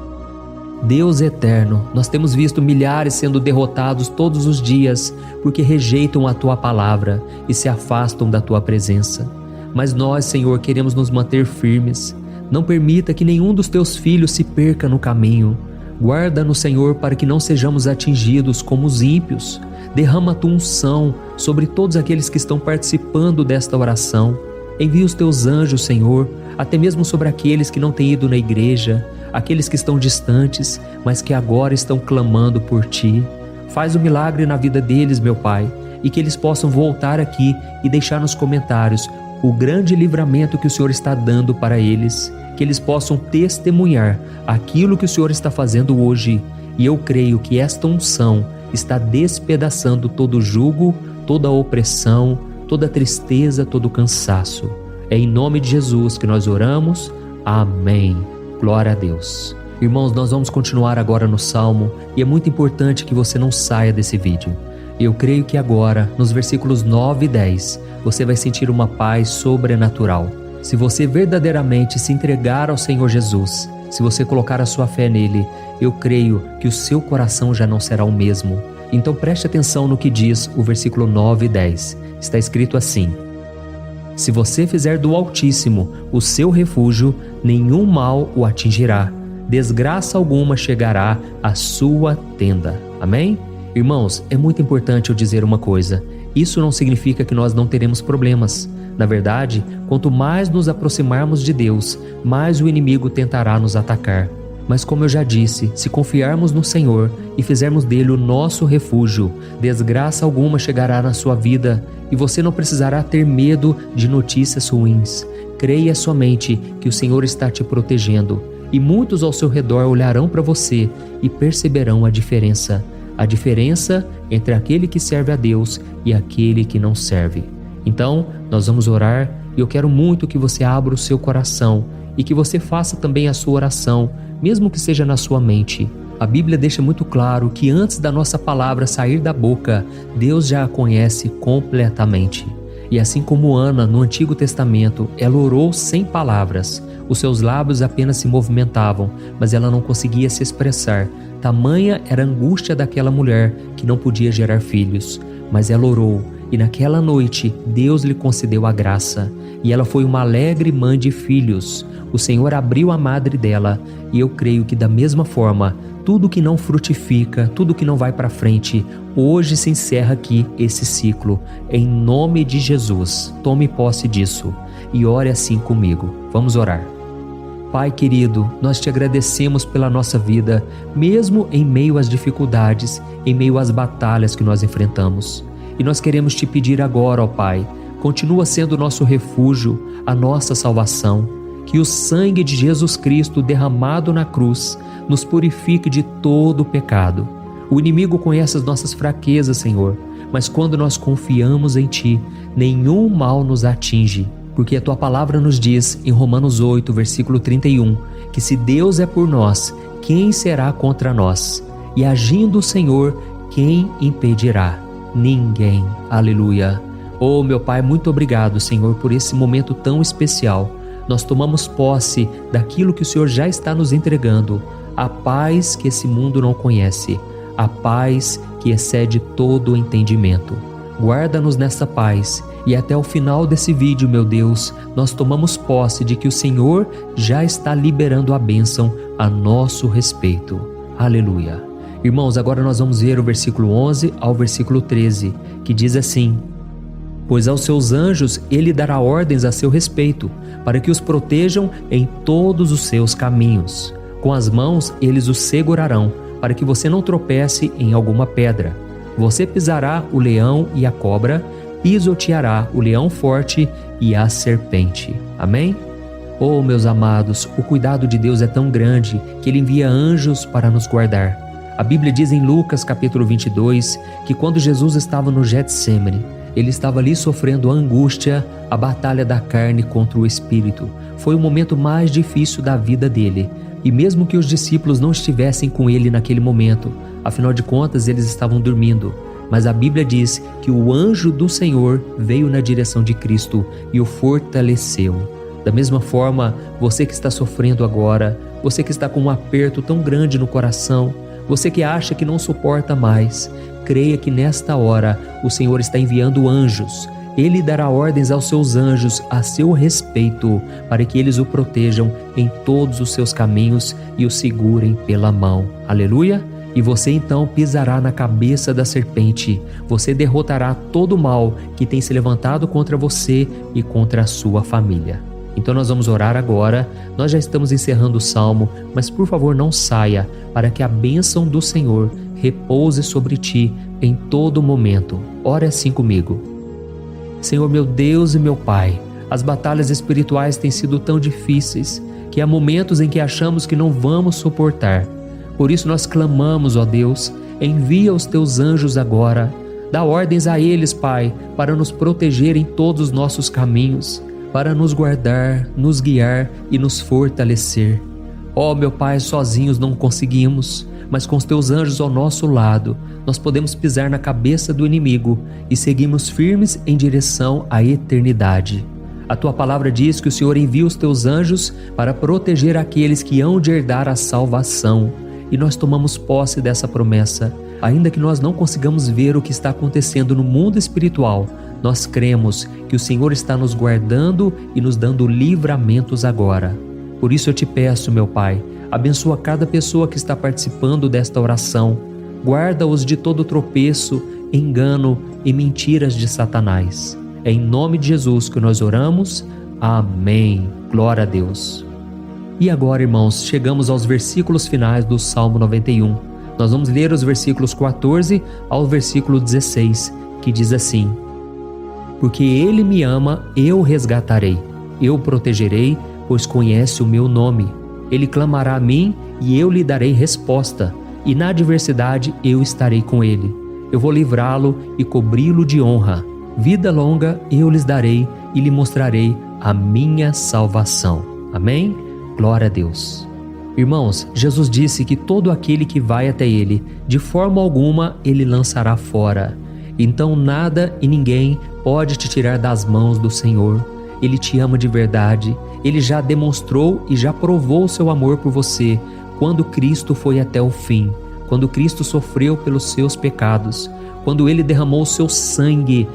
Deus eterno, nós temos visto milhares sendo derrotados todos os dias porque rejeitam a Tua palavra e se afastam da Tua presença. Mas nós, Senhor, queremos nos manter firmes. Não permita que nenhum dos Teus filhos se perca no caminho. Guarda-nos, Senhor, para que não sejamos atingidos como os ímpios. Derrama a Tua unção sobre todos aqueles que estão participando desta oração. Envia os Teus anjos, Senhor, até mesmo sobre aqueles que não têm ido na igreja, aqueles que estão distantes, mas que agora estão clamando por Ti. Faz um milagre na vida deles, meu Pai, e que eles possam voltar aqui e deixar nos comentários o grande livramento que o Senhor está dando para eles, que eles possam testemunhar aquilo que o Senhor está fazendo hoje. E eu creio que esta unção está despedaçando todo o jugo, toda a opressão, toda a tristeza, todo o cansaço. É em nome de Jesus que nós oramos. Amém. Glória a Deus. Irmãos, nós vamos continuar agora no Salmo e é muito importante que você não saia desse vídeo. Eu creio que agora, nos versículos 9 e 10, você vai sentir uma paz sobrenatural. Se você verdadeiramente se entregar ao Senhor Jesus, se você colocar a sua fé nele, eu creio que o seu coração já não será o mesmo. Então preste atenção no que diz o versículo 9 e 10. Está escrito assim: Se você fizer do Altíssimo o seu refúgio, nenhum mal o atingirá. Desgraça alguma chegará à sua tenda. Amém? Irmãos, é muito importante eu dizer uma coisa. Isso não significa que nós não teremos problemas. Na verdade, quanto mais nos aproximarmos de Deus, mais o inimigo tentará nos atacar. Mas como eu já disse, se confiarmos no Senhor e fizermos dele o nosso refúgio, desgraça alguma chegará na sua vida e você não precisará ter medo de notícias ruins. Creia somente que o Senhor está te protegendo e muitos ao seu redor olharão para você e perceberão a diferença entre aquele que serve a Deus e aquele que não serve. Então, nós vamos orar e eu quero muito que você abra o seu coração e que você faça também a sua oração, mesmo que seja na sua mente. A Bíblia deixa muito claro que antes da nossa palavra sair da boca, Deus já a conhece completamente. E assim como Ana, no Antigo Testamento, ela orou sem palavras. Os seus lábios apenas se movimentavam, mas ela não conseguia se expressar. Tamanha era a angústia daquela mulher que não podia gerar filhos. Mas ela orou, e naquela noite Deus lhe concedeu a graça. E ela foi uma alegre mãe de filhos. O Senhor abriu a madre dela, e eu creio que da mesma forma, tudo que não frutifica, tudo que não vai para frente, hoje se encerra aqui esse ciclo. Em nome de Jesus, tome posse disso e ore assim comigo. Vamos orar. Pai querido, nós te agradecemos pela nossa vida, mesmo em meio às dificuldades, em meio às batalhas que nós enfrentamos. E nós queremos te pedir agora, ó Pai, continua sendo o nosso refúgio, a nossa salvação. Que o sangue de Jesus Cristo derramado na cruz nos purifique de todo o pecado. O inimigo conhece as nossas fraquezas, Senhor, mas quando nós confiamos em Ti, nenhum mal nos atinge, porque a Tua palavra nos diz em Romanos 8, versículo 31, que se Deus é por nós, quem será contra nós? E agindo o Senhor, quem impedirá? Ninguém. Aleluia. Oh, meu Pai, muito obrigado, Senhor, por esse momento tão especial. Nós tomamos posse daquilo que o Senhor já está nos entregando, a paz que esse mundo não conhece, a paz que excede todo o entendimento. Guarda-nos nessa paz e até o final desse vídeo, meu Deus, nós tomamos posse de que o Senhor já está liberando a bênção a nosso respeito. Aleluia. Irmãos, agora nós vamos ver o versículo 11 ao versículo 13, que diz assim: Pois aos seus anjos ele dará ordens a seu respeito, para que os protejam em todos os seus caminhos. Com as mãos eles os segurarão, para que você não tropece em alguma pedra. Você pisará o leão e a cobra, pisoteará o leão forte e a serpente. Amém? Oh, meus amados, o cuidado de Deus é tão grande que Ele envia anjos para nos guardar. A Bíblia diz em Lucas capítulo 22 que quando Jesus estava no Getsêmani, Ele estava ali sofrendo a angústia, a batalha da carne contra o espírito. Foi o momento mais difícil da vida dele. E mesmo que os discípulos não estivessem com ele naquele momento, afinal de contas eles estavam dormindo, mas a Bíblia diz que o anjo do Senhor veio na direção de Cristo e o fortaleceu. Da mesma forma, você que está sofrendo agora, você que está com um aperto tão grande no coração, você que acha que não suporta mais, creia que nesta hora o Senhor está enviando anjos. Ele dará ordens aos seus anjos a seu respeito, para que eles o protejam em todos os seus caminhos e o segurem pela mão. Aleluia! E você então pisará na cabeça da serpente. Você derrotará todo o mal que tem se levantado contra você e contra a sua família. Então nós vamos orar agora. Nós já estamos encerrando o salmo, mas por favor não saia, para que a bênção do Senhor repouse sobre ti em todo momento. Ore assim comigo. Senhor, meu Deus e meu Pai, as batalhas espirituais têm sido tão difíceis que há momentos em que achamos que não vamos suportar. Por isso nós clamamos, ó Deus, envia os teus anjos agora. Dá ordens a eles, Pai, para nos proteger em todos os nossos caminhos, para nos guardar, nos guiar e nos fortalecer. Ó meu Pai, sozinhos não conseguimos, mas com os teus anjos ao nosso lado, nós podemos pisar na cabeça do inimigo e seguimos firmes em direção à eternidade. A tua palavra diz que o Senhor envia os teus anjos para proteger aqueles que hão de herdar a salvação. E nós tomamos posse dessa promessa. Ainda que nós não consigamos ver o que está acontecendo no mundo espiritual, nós cremos que o Senhor está nos guardando e nos dando livramentos agora. Por isso eu te peço, meu Pai, abençoa cada pessoa que está participando desta oração. Guarda-os de todo tropeço, engano e mentiras de Satanás. É em nome de Jesus que nós oramos. Amém. Glória a Deus. E agora, irmãos, chegamos aos versículos finais do Salmo 91. Nós vamos ler os versículos 14 ao versículo 16, que diz assim: Porque Ele me ama, eu o resgatarei. Eu o protegerei, pois conhece o meu nome. Ele clamará a mim e eu lhe darei resposta. E na adversidade eu estarei com ele. Eu vou livrá-lo e cobri-lo de honra. Vida longa eu lhes darei e lhe mostrarei a minha salvação. Amém? Glória a Deus. Irmãos, Jesus disse que todo aquele que vai até ele, de forma alguma ele lançará fora. Então nada e ninguém pode te tirar das mãos do Senhor. Ele te ama de verdade. Ele já demonstrou e já provou o seu amor por você quando Cristo foi até o fim, quando Cristo sofreu pelos seus pecados, quando Ele derramou o seu sangue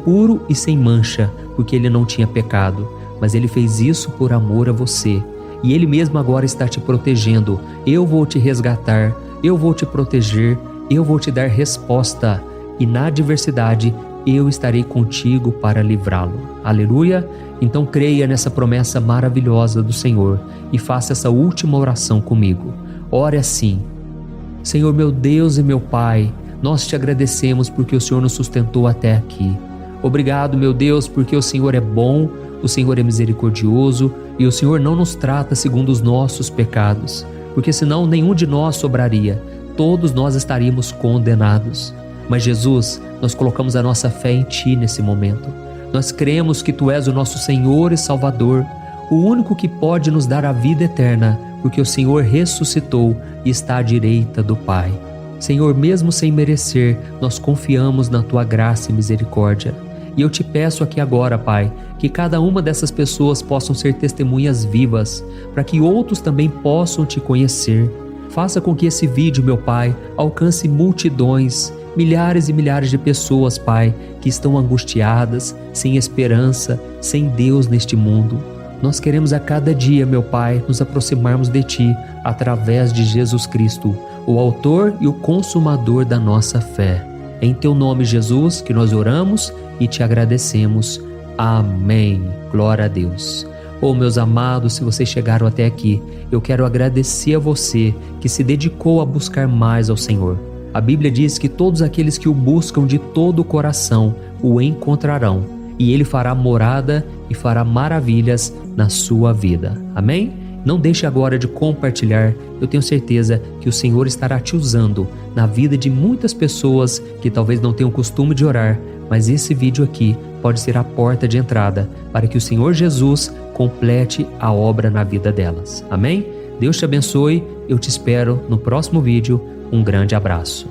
puro e sem mancha, porque Ele não tinha pecado, mas Ele fez isso por amor a você. E Ele mesmo agora está te protegendo. Eu vou te resgatar, eu vou te proteger, eu vou te dar resposta, e na adversidade eu estarei contigo para livrá-lo. Aleluia! Então creia nessa promessa maravilhosa do Senhor e faça essa última oração comigo. Ore assim: Senhor, meu Deus e meu Pai, nós te agradecemos porque o Senhor nos sustentou até aqui. Obrigado, meu Deus, porque o Senhor é bom, o Senhor é misericordioso e o Senhor não nos trata segundo os nossos pecados, porque senão nenhum de nós sobraria, todos nós estaríamos condenados. Mas Jesus, nós colocamos a nossa fé em Ti nesse momento. Nós cremos que Tu és o nosso Senhor e Salvador, o único que pode nos dar a vida eterna, porque o Senhor ressuscitou e está à direita do Pai. Senhor, mesmo sem merecer, nós confiamos na Tua graça e misericórdia. E eu Te peço aqui agora, Pai, que cada uma dessas pessoas possam ser testemunhas vivas, para que outros também possam Te conhecer. Faça com que esse vídeo, meu Pai, alcance multidões, milhares e milhares de pessoas, Pai, que estão angustiadas, sem esperança, sem Deus neste mundo. Nós queremos a cada dia, meu Pai, nos aproximarmos de Ti através de Jesus Cristo, o autor e o consumador da nossa fé. É em Teu nome, Jesus, que nós oramos e Te agradecemos. Amém. Glória a Deus. Meus amados, se vocês chegaram até aqui, eu quero agradecer a você que se dedicou a buscar mais ao Senhor. A Bíblia diz que todos aqueles que o buscam de todo o coração o encontrarão, e Ele fará morada e fará maravilhas na sua vida. Amém? Não deixe agora de compartilhar, eu tenho certeza que o Senhor estará te usando na vida de muitas pessoas que talvez não tenham costume de orar, mas esse vídeo aqui pode ser a porta de entrada para que o Senhor Jesus complete a obra na vida delas. Amém? Deus te abençoe, eu te espero no próximo vídeo. Um grande abraço.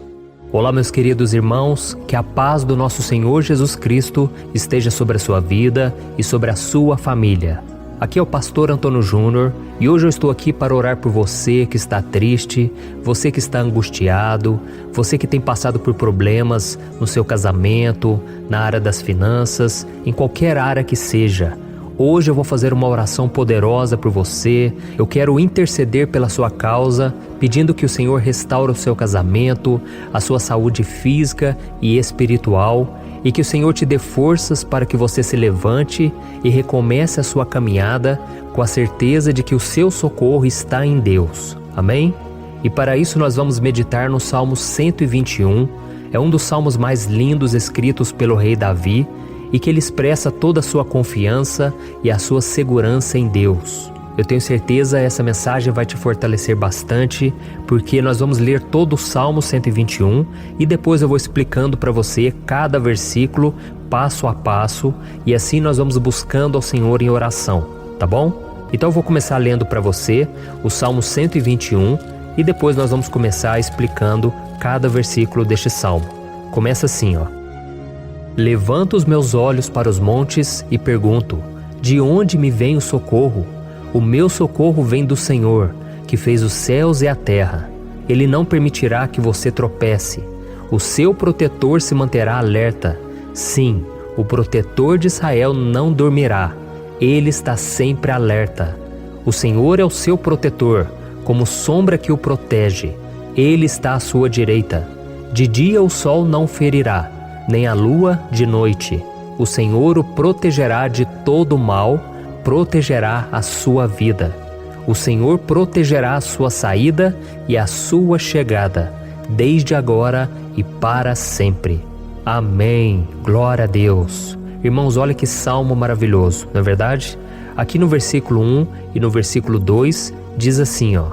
Olá, meus queridos irmãos, que a paz do nosso Senhor Jesus Cristo esteja sobre a sua vida e sobre a sua família. Aqui é o pastor Antônio Júnior e hoje eu estou aqui para orar por você que está triste, você que está angustiado, você que tem passado por problemas no seu casamento, na área das finanças, em qualquer área que seja. Hoje eu vou fazer uma oração poderosa por você. Eu quero interceder pela sua causa, pedindo que o Senhor restaure o seu casamento, a sua saúde física e espiritual, e que o Senhor te dê forças para que você se levante e recomece a sua caminhada com a certeza de que o seu socorro está em Deus. Amém? E para isso nós vamos meditar no Salmo 121. É um dos salmos mais lindos escritos pelo rei Davi, e que ele expressa toda a sua confiança e a sua segurança em Deus. Eu tenho certeza essa mensagem vai te fortalecer bastante, porque nós vamos ler todo o Salmo 121 e depois eu vou explicando para você cada versículo, passo a passo, e assim nós vamos buscando ao Senhor em oração, tá bom? Então eu vou começar lendo para você o Salmo 121 e depois nós vamos começar explicando cada versículo deste salmo. Começa assim, ó. Levanto os meus olhos para os montes e pergunto: de onde me vem o socorro? O meu socorro vem do Senhor, que fez os céus e a terra. Ele não permitirá que você tropece. O seu protetor se manterá alerta. Sim, o protetor de Israel não dormirá. Ele está sempre alerta. O Senhor é o seu protetor, como sombra que o protege. Ele está à sua direita. De dia o sol não ferirá, nem a lua de noite. O Senhor o protegerá de todo mal, protegerá a sua vida. O Senhor protegerá a sua saída e a sua chegada, desde agora e para sempre. Amém. Glória a Deus. Irmãos, olha que salmo maravilhoso, não é verdade? Aqui no versículo 1 e no versículo 2 diz assim, ó: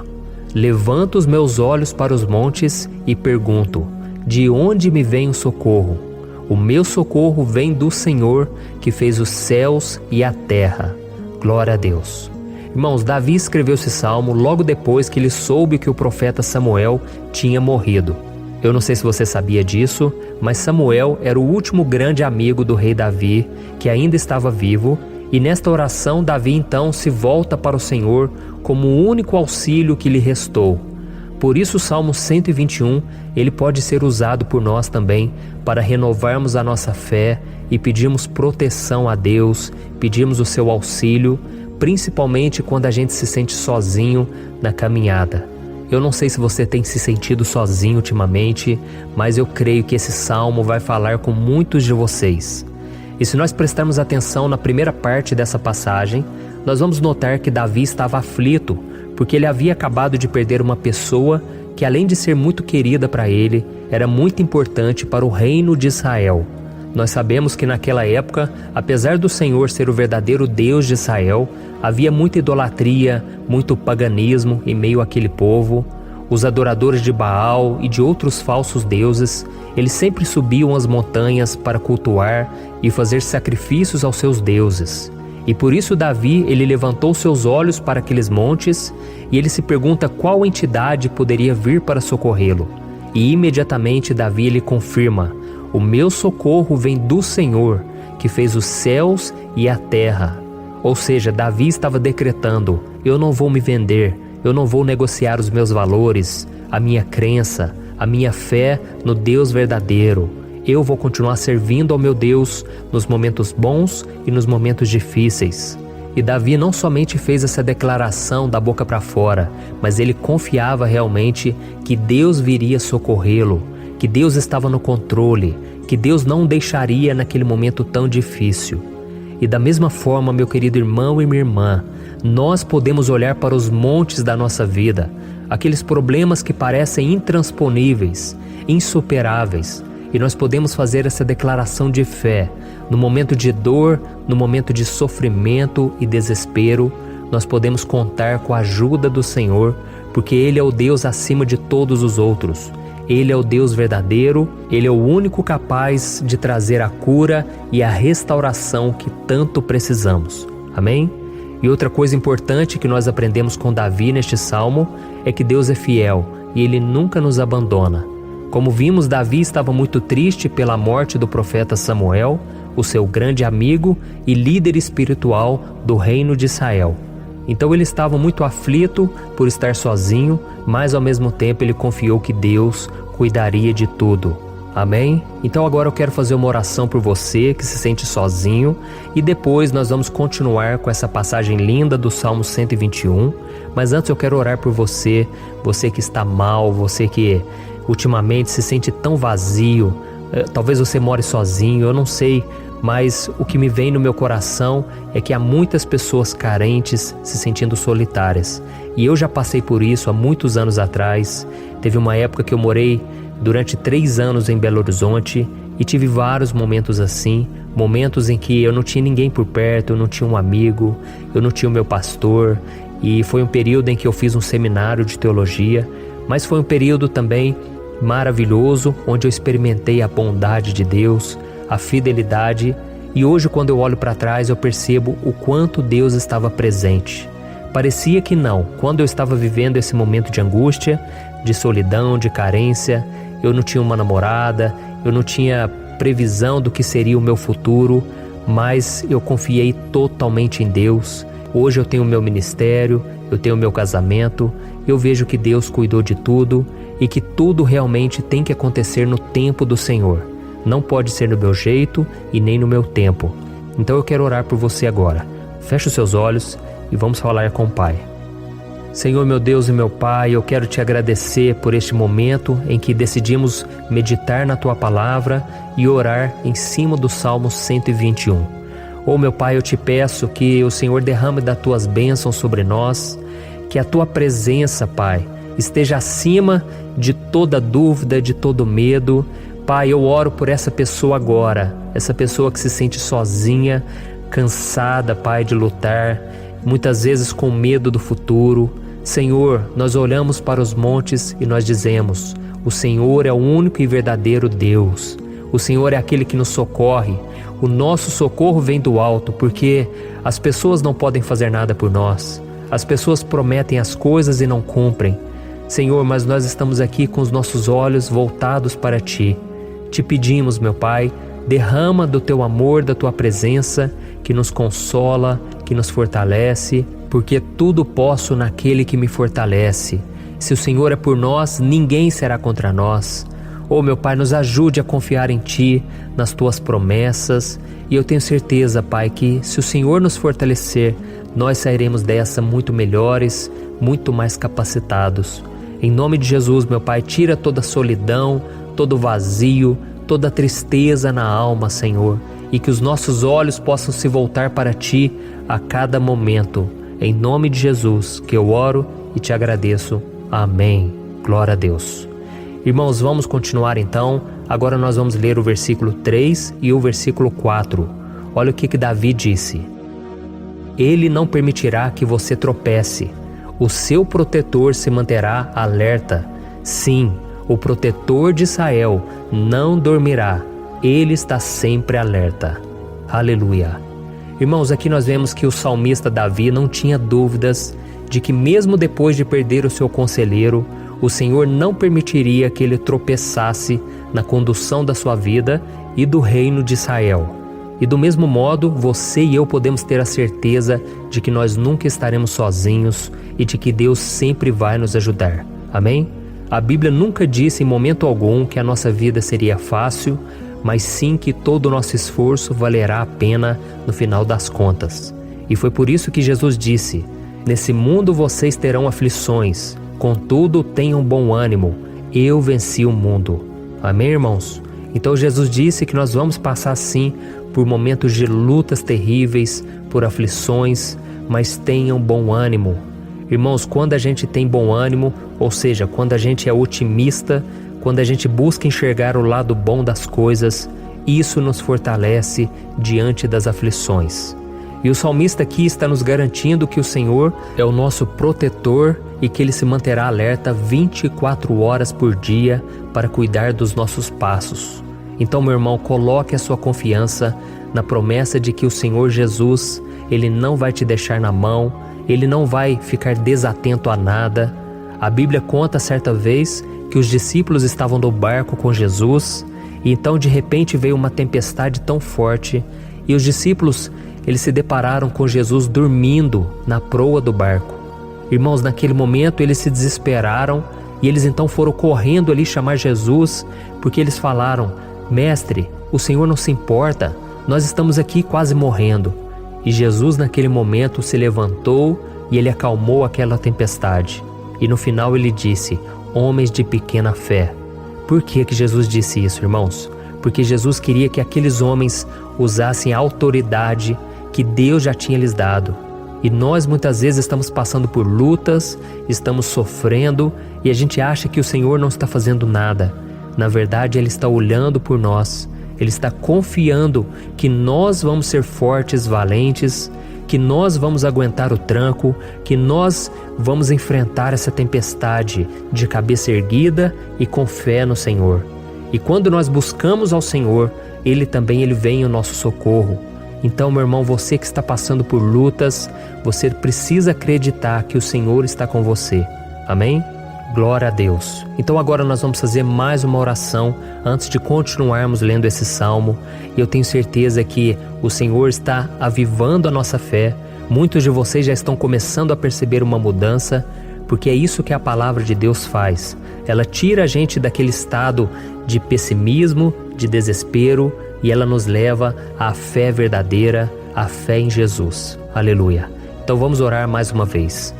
Levanto os meus olhos para os montes e pergunto: de onde me vem o socorro? O meu socorro vem do Senhor, que fez os céus e a terra. Glória a Deus. Irmãos, Davi escreveu esse salmo logo depois que ele soube que o profeta Samuel tinha morrido. Eu não sei se você sabia disso, mas Samuel era o último grande amigo do rei Davi, que ainda estava vivo, e nesta oração Davi então se volta para o Senhor como o único auxílio que lhe restou. Por isso o Salmo 121, ele pode ser usado por nós também para renovarmos a nossa fé e pedirmos proteção a Deus, pedirmos o seu auxílio, principalmente quando a gente se sente sozinho na caminhada. Eu não sei se você tem se sentido sozinho ultimamente, mas eu creio que esse salmo vai falar com muitos de vocês. E se nós prestarmos atenção na primeira parte dessa passagem, nós vamos notar que Davi estava aflito, porque ele havia acabado de perder uma pessoa que, além de ser muito querida para ele, era muito importante para o reino de Israel. Nós sabemos que naquela época, apesar do Senhor ser o verdadeiro Deus de Israel, havia muita idolatria, muito paganismo em meio àquele povo. Os adoradores de Baal e de outros falsos deuses, eles sempre subiam as montanhas para cultuar e fazer sacrifícios aos seus deuses. E por isso Davi, ele levantou seus olhos para aqueles montes e ele se pergunta qual entidade poderia vir para socorrê-lo. E imediatamente Davi ele confirma: o meu socorro vem do Senhor, que fez os céus e a terra. Ou seja, Davi estava decretando: eu não vou me vender, eu não vou negociar os meus valores, a minha crença, a minha fé no Deus verdadeiro. Eu vou continuar servindo ao meu Deus nos momentos bons e nos momentos difíceis. E Davi não somente fez essa declaração da boca para fora, mas ele confiava realmente que Deus viria socorrê-lo, que Deus estava no controle, que Deus não o deixaria naquele momento tão difícil. E da mesma forma, meu querido irmão e minha irmã, nós podemos olhar para os montes da nossa vida, aqueles problemas que parecem intransponíveis, insuperáveis, e nós podemos fazer essa declaração de fé. No momento de dor, no momento de sofrimento e desespero, nós podemos contar com a ajuda do Senhor, porque Ele é o Deus acima de todos os outros. Ele é o Deus verdadeiro, Ele é o único capaz de trazer a cura e a restauração que tanto precisamos. Amém? E outra coisa importante que nós aprendemos com Davi neste salmo é que Deus é fiel e Ele nunca nos abandona. Como vimos, Davi estava muito triste pela morte do profeta Samuel, o seu grande amigo e líder espiritual do reino de Israel. Então ele estava muito aflito por estar sozinho, mas ao mesmo tempo ele confiou que Deus cuidaria de tudo. Amém? Então agora eu quero fazer uma oração por você que se sente sozinho e depois nós vamos continuar com essa passagem linda do Salmo 121. Mas antes eu quero orar por você, você que está mal, você que ultimamente se sente tão vazio, talvez você more sozinho, eu não sei, mas o que me vem no meu coração é que há muitas pessoas carentes se sentindo solitárias. E eu já passei por isso há muitos anos atrás. Teve uma época que eu morei durante 3 anos em Belo Horizonte e tive vários momentos assim, momentos em que eu não tinha ninguém por perto, eu não tinha um amigo, eu não tinha o meu pastor, e foi um período em que eu fiz um seminário de teologia, mas foi um período também maravilhoso, onde eu experimentei a bondade de Deus, a fidelidade, e hoje quando eu olho para trás eu percebo o quanto Deus estava presente. Parecia que não, quando eu estava vivendo esse momento de angústia, de solidão, de carência, eu não tinha uma namorada, eu não tinha previsão do que seria o meu futuro, mas eu confiei totalmente em Deus. Hoje eu tenho o meu ministério, eu tenho o meu casamento, eu vejo que Deus cuidou de tudo e que tudo realmente tem que acontecer no tempo do Senhor. Não pode ser no meu jeito e nem no meu tempo. Então eu quero orar por você agora. Feche os seus olhos e vamos falar com o Pai. Senhor, meu Deus e meu Pai, eu quero te agradecer por este momento em que decidimos meditar na Tua Palavra e orar em cima do Salmo 121. Oh, meu Pai, eu te peço que o Senhor derrame das Tuas bênçãos sobre nós, que a Tua presença, Pai, esteja acima de toda dúvida, de todo medo. Pai, eu oro por essa pessoa agora, essa pessoa que se sente sozinha, cansada, Pai, de lutar, muitas vezes com medo do futuro. Senhor, nós olhamos para os montes e nós dizemos: o Senhor é o único e verdadeiro Deus. O Senhor é aquele que nos socorre. O nosso socorro vem do alto, porque as pessoas não podem fazer nada por nós. As pessoas prometem as coisas e não cumprem. Senhor, mas nós estamos aqui com os nossos olhos voltados para Ti. Te pedimos, meu Pai, derrama do Teu amor, da Tua presença, que nos consola, que nos fortalece, porque tudo posso naquele que me fortalece. Se o Senhor é por nós, ninguém será contra nós. Oh, meu Pai, nos ajude a confiar em Ti, nas Tuas promessas, e eu tenho certeza, Pai, que se o Senhor nos fortalecer, nós sairemos dessa muito melhores, muito mais capacitados. Em nome de Jesus, meu Pai, tira toda a solidão, todo o vazio, toda a tristeza na alma, Senhor, e que os nossos olhos possam se voltar para Ti a cada momento. Em nome de Jesus que eu oro e te agradeço. Amém. Glória a Deus. Irmãos, vamos continuar então Agora nós vamos ler o versículo 3 e o versículo 4. Olha o que Davi disse. Ele não permitirá que você tropece. O seu protetor se manterá alerta. Sim, o protetor de Israel não dormirá. Ele está sempre alerta. Aleluia. Irmãos, aqui nós vemos que o salmista Davi não tinha dúvidas de que mesmo depois de perder o seu conselheiro, o Senhor não permitiria que ele tropeçasse na condução da sua vida e do reino de Israel. E do mesmo modo, você e eu podemos ter a certeza de que nós nunca estaremos sozinhos e de que Deus sempre vai nos ajudar. Amém? A Bíblia nunca disse em momento algum que a nossa vida seria fácil, mas sim que todo o nosso esforço valerá a pena no final das contas. E foi por isso que Jesus disse: nesse mundo vocês terão aflições, contudo tenham bom ânimo, eu venci o mundo. Amém, irmãos? Então Jesus disse que nós vamos passar sim por momentos de lutas terríveis, por aflições, mas tenham bom ânimo. Irmãos, quando a gente tem bom ânimo, ou seja, quando a gente é otimista, quando a gente busca enxergar o lado bom das coisas, isso nos fortalece diante das aflições. E o salmista aqui está nos garantindo que o Senhor é o nosso protetor e que Ele se manterá alerta 24 horas por dia para cuidar dos nossos passos. Então, meu irmão, coloque a sua confiança na promessa de que o Senhor Jesus, Ele não vai te deixar na mão, Ele não vai ficar desatento a nada. A Bíblia conta certa vez que os discípulos estavam no barco com Jesus e então de repente veio uma tempestade tão forte e os discípulos eles se depararam com Jesus dormindo na proa do barco. Irmãos, naquele momento eles se desesperaram e eles então foram correndo ali chamar Jesus, porque eles falaram: Mestre, o Senhor não se importa, nós estamos aqui quase morrendo. E Jesus naquele momento se levantou e Ele acalmou aquela tempestade. E no final Ele disse: homens de pequena fé. Por que Jesus disse isso, irmãos? Porque Jesus queria que aqueles homens usassem a autoridade que Deus já tinha lhes dado. E nós muitas vezes estamos passando por lutas, estamos sofrendo e a gente acha que o Senhor não está fazendo nada. Na verdade, Ele está olhando por nós, Ele está confiando que nós vamos ser fortes, valentes, que nós vamos aguentar o tranco, que nós vamos enfrentar essa tempestade de cabeça erguida e com fé no Senhor. E quando nós buscamos ao Senhor, Ele vem em nosso socorro. Então, meu irmão, você que está passando por lutas, você precisa acreditar que o Senhor está com você. Amém? Glória a Deus. Então agora nós vamos fazer mais uma oração antes de continuarmos lendo esse salmo. E eu tenho certeza que o Senhor está avivando a nossa fé. Muitos de vocês já estão começando a perceber uma mudança, porque é isso que a palavra de Deus faz. Ela tira a gente daquele estado de pessimismo, de desespero, e ela nos leva à fé verdadeira, à fé em Jesus. Aleluia. Então vamos orar mais uma vez.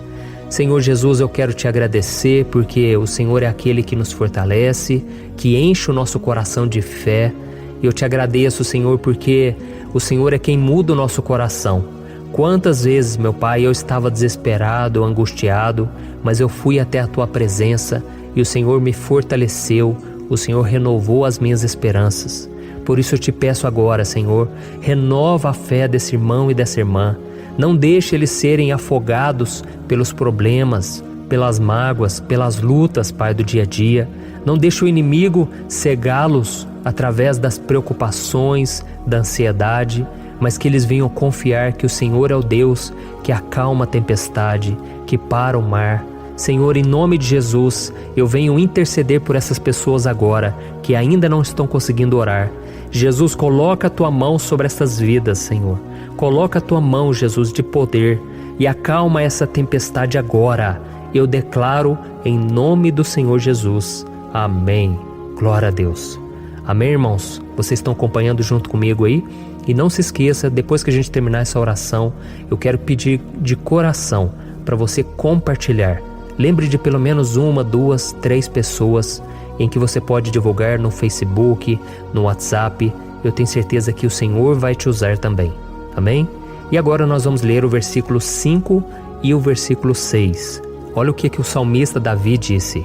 Senhor Jesus, eu quero te agradecer porque o Senhor é aquele que nos fortalece, que enche o nosso coração de fé. Eu te agradeço, Senhor, porque o Senhor é quem muda o nosso coração. Quantas vezes, meu Pai, eu estava desesperado, angustiado, mas eu fui até a Tua presença e o Senhor me fortaleceu, o Senhor renovou as minhas esperanças. Por isso eu te peço agora, Senhor, renova a fé desse irmão e dessa irmã. Não deixe eles serem afogados pelos problemas, pelas mágoas, pelas lutas, Pai, do dia a dia. Não deixe o inimigo cegá-los através das preocupações, da ansiedade, mas que eles venham confiar que o Senhor é o Deus que acalma a tempestade, que para o mar. Senhor, em nome de Jesus, eu venho interceder por essas pessoas agora que ainda não estão conseguindo orar. Jesus, coloca a Tua mão sobre essas vidas, Senhor. Coloca a Tua mão, Jesus, de poder e acalma essa tempestade agora. Eu declaro em nome do Senhor Jesus. Amém. Glória a Deus. Amém, irmãos? Vocês estão acompanhando junto comigo aí? E não se esqueça, depois que a gente terminar essa oração, eu quero pedir de coração para você compartilhar. Lembre de pelo menos 1, 2, 3 pessoas em que você pode divulgar no Facebook, no WhatsApp. Eu tenho certeza que o Senhor vai te usar também. Amém? E agora nós vamos ler o versículo 5 e o versículo 6. Olha o que o salmista Davi disse.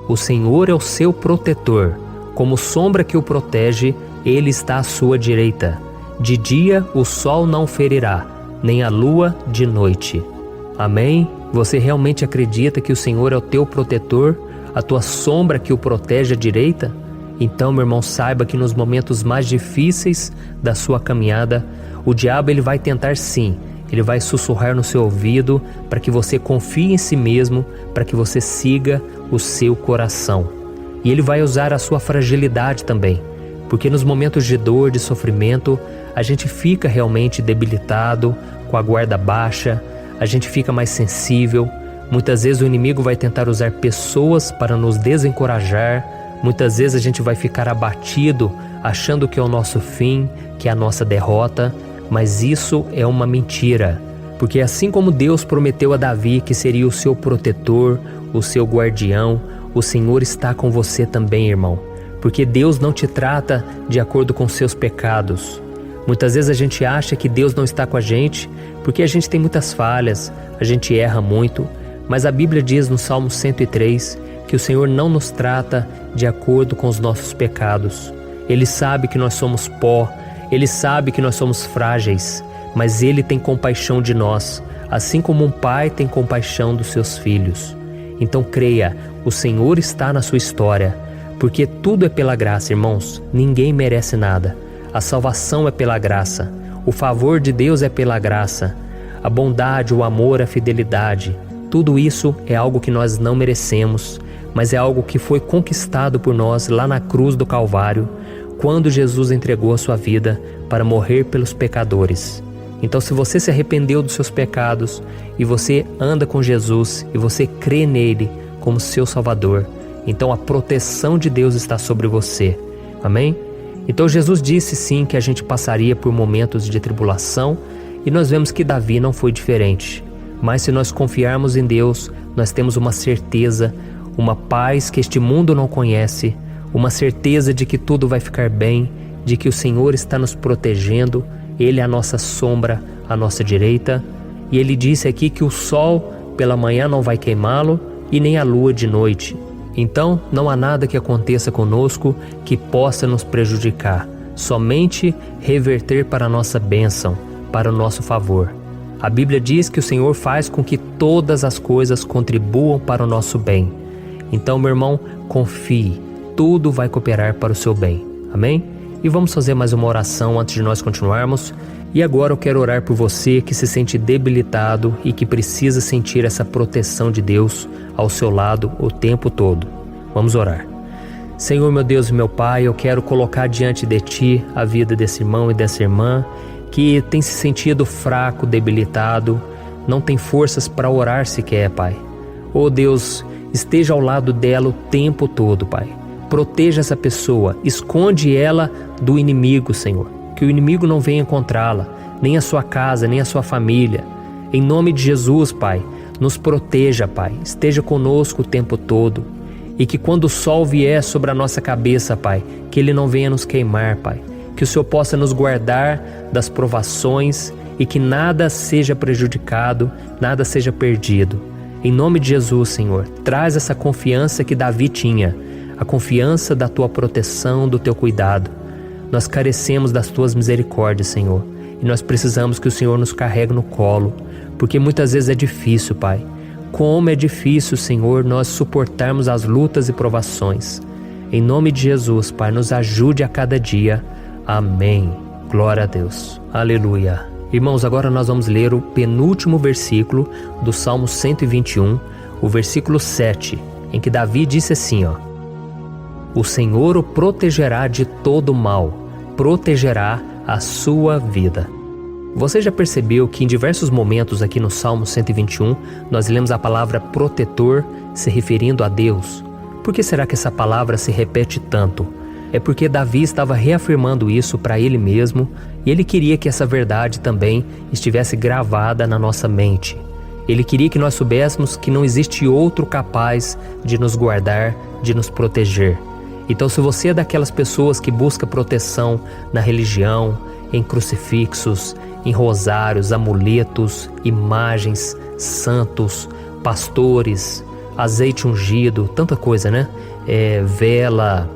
O Senhor é o seu protetor, Como sombra que o protege, ele está à sua direita. De dia o sol não ferirá, nem a lua de noite. Amém? Você realmente acredita que o Senhor é o teu protetor, a tua sombra que o protege à direita? Então, meu irmão, saiba que nos momentos mais difíceis da sua caminhada, o diabo ele vai tentar sim, ele vai sussurrar no seu ouvido para que você confie em si mesmo, para que você siga o seu coração. E ele vai usar a sua fragilidade também, porque nos momentos de dor, de sofrimento, a gente fica realmente debilitado, com a guarda baixa, a gente fica mais sensível. Muitas vezes o inimigo vai tentar usar pessoas para nos desencorajar. Muitas vezes a gente vai ficar abatido, achando que é o nosso fim, que é a nossa derrota, mas isso é uma mentira. Porque assim como Deus prometeu a Davi que seria o seu protetor, o seu guardião, o Senhor está com você também, irmão. Porque Deus não te trata de acordo com seus pecados. Muitas vezes a gente acha que Deus não está com a gente porque a gente tem muitas falhas, a gente erra muito, mas a Bíblia diz no Salmo 103 que o Senhor não nos trata de acordo com os nossos pecados. Ele sabe que nós somos pó, Ele sabe que nós somos frágeis, mas Ele tem compaixão de nós, assim como um pai tem compaixão dos seus filhos. Então creia, o Senhor está na sua história, porque tudo é pela graça, irmãos, ninguém merece nada. A salvação é pela graça, o favor de Deus é pela graça, a bondade, o amor, a fidelidade, tudo isso é algo que nós não merecemos, mas é algo que foi conquistado por nós lá na cruz do Calvário, quando Jesus entregou a sua vida para morrer pelos pecadores. Então, se você se arrependeu dos seus pecados e você anda com Jesus e você crê nele como seu Salvador, então a proteção de Deus está sobre você. Amém? Então Jesus disse sim que a gente passaria por momentos de tribulação e nós vemos que Davi não foi diferente. Mas se nós confiarmos em Deus, nós temos uma certeza, uma paz que este mundo não conhece, uma certeza de que tudo vai ficar bem, de que o Senhor está nos protegendo, Ele é a nossa sombra, à nossa direita. E Ele disse aqui que o sol pela manhã não vai queimá-lo e nem a lua de noite. Então, não há nada que aconteça conosco que possa nos prejudicar, somente reverter para a nossa bênção, para o nosso favor. A Bíblia diz que o Senhor faz com que todas as coisas contribuam para o nosso bem. Então, meu irmão, confie, tudo vai cooperar para o seu bem. Amém? E vamos fazer mais uma oração antes de nós continuarmos. E agora eu quero orar por você que se sente debilitado e que precisa sentir essa proteção de Deus ao seu lado o tempo todo. Vamos orar. Senhor, meu Deus e meu Pai, eu quero colocar diante de Ti a vida desse irmão e dessa irmã que tem se sentido fraco, debilitado, não tem forças para orar sequer, Pai. Oh Deus, esteja ao lado dela o tempo todo, Pai. Proteja essa pessoa, esconde ela do inimigo, Senhor. Que o inimigo não venha encontrá-la, nem a sua casa, nem a sua família. Em nome de Jesus, Pai, nos proteja, Pai. Esteja conosco o tempo todo. E que quando o sol vier sobre a nossa cabeça, Pai, que ele não venha nos queimar, Pai. Que o Senhor possa nos guardar das provações e que nada seja prejudicado, nada seja perdido. Em nome de Jesus, Senhor, traz essa confiança que Davi tinha, a confiança da Tua proteção, do Teu cuidado. Nós carecemos das Tuas misericórdias, Senhor, e nós precisamos que o Senhor nos carregue no colo, porque muitas vezes é difícil, Pai. Como é difícil, Senhor, nós suportarmos as lutas e provações. Em nome de Jesus, Pai, nos ajude a cada dia. Amém. Glória a Deus. Aleluia. Irmãos, agora nós vamos ler o penúltimo versículo do Salmo 121, o versículo 7, em que Davi disse assim, ó: O Senhor o protegerá de todo mal, protegerá a sua vida. Você já percebeu que em diversos momentos aqui no Salmo 121, nós lemos a palavra protetor se referindo a Deus? Por que será que essa palavra se repete tanto? É porque Davi estava reafirmando isso para ele mesmo e ele queria que essa verdade também estivesse gravada na nossa mente. Ele queria que nós soubéssemos que não existe outro capaz de nos guardar, de nos proteger. Então, se você é daquelas pessoas que busca proteção na religião, em crucifixos, em rosários, amuletos, imagens, santos, pastores, azeite ungido, tanta coisa, né? Vela,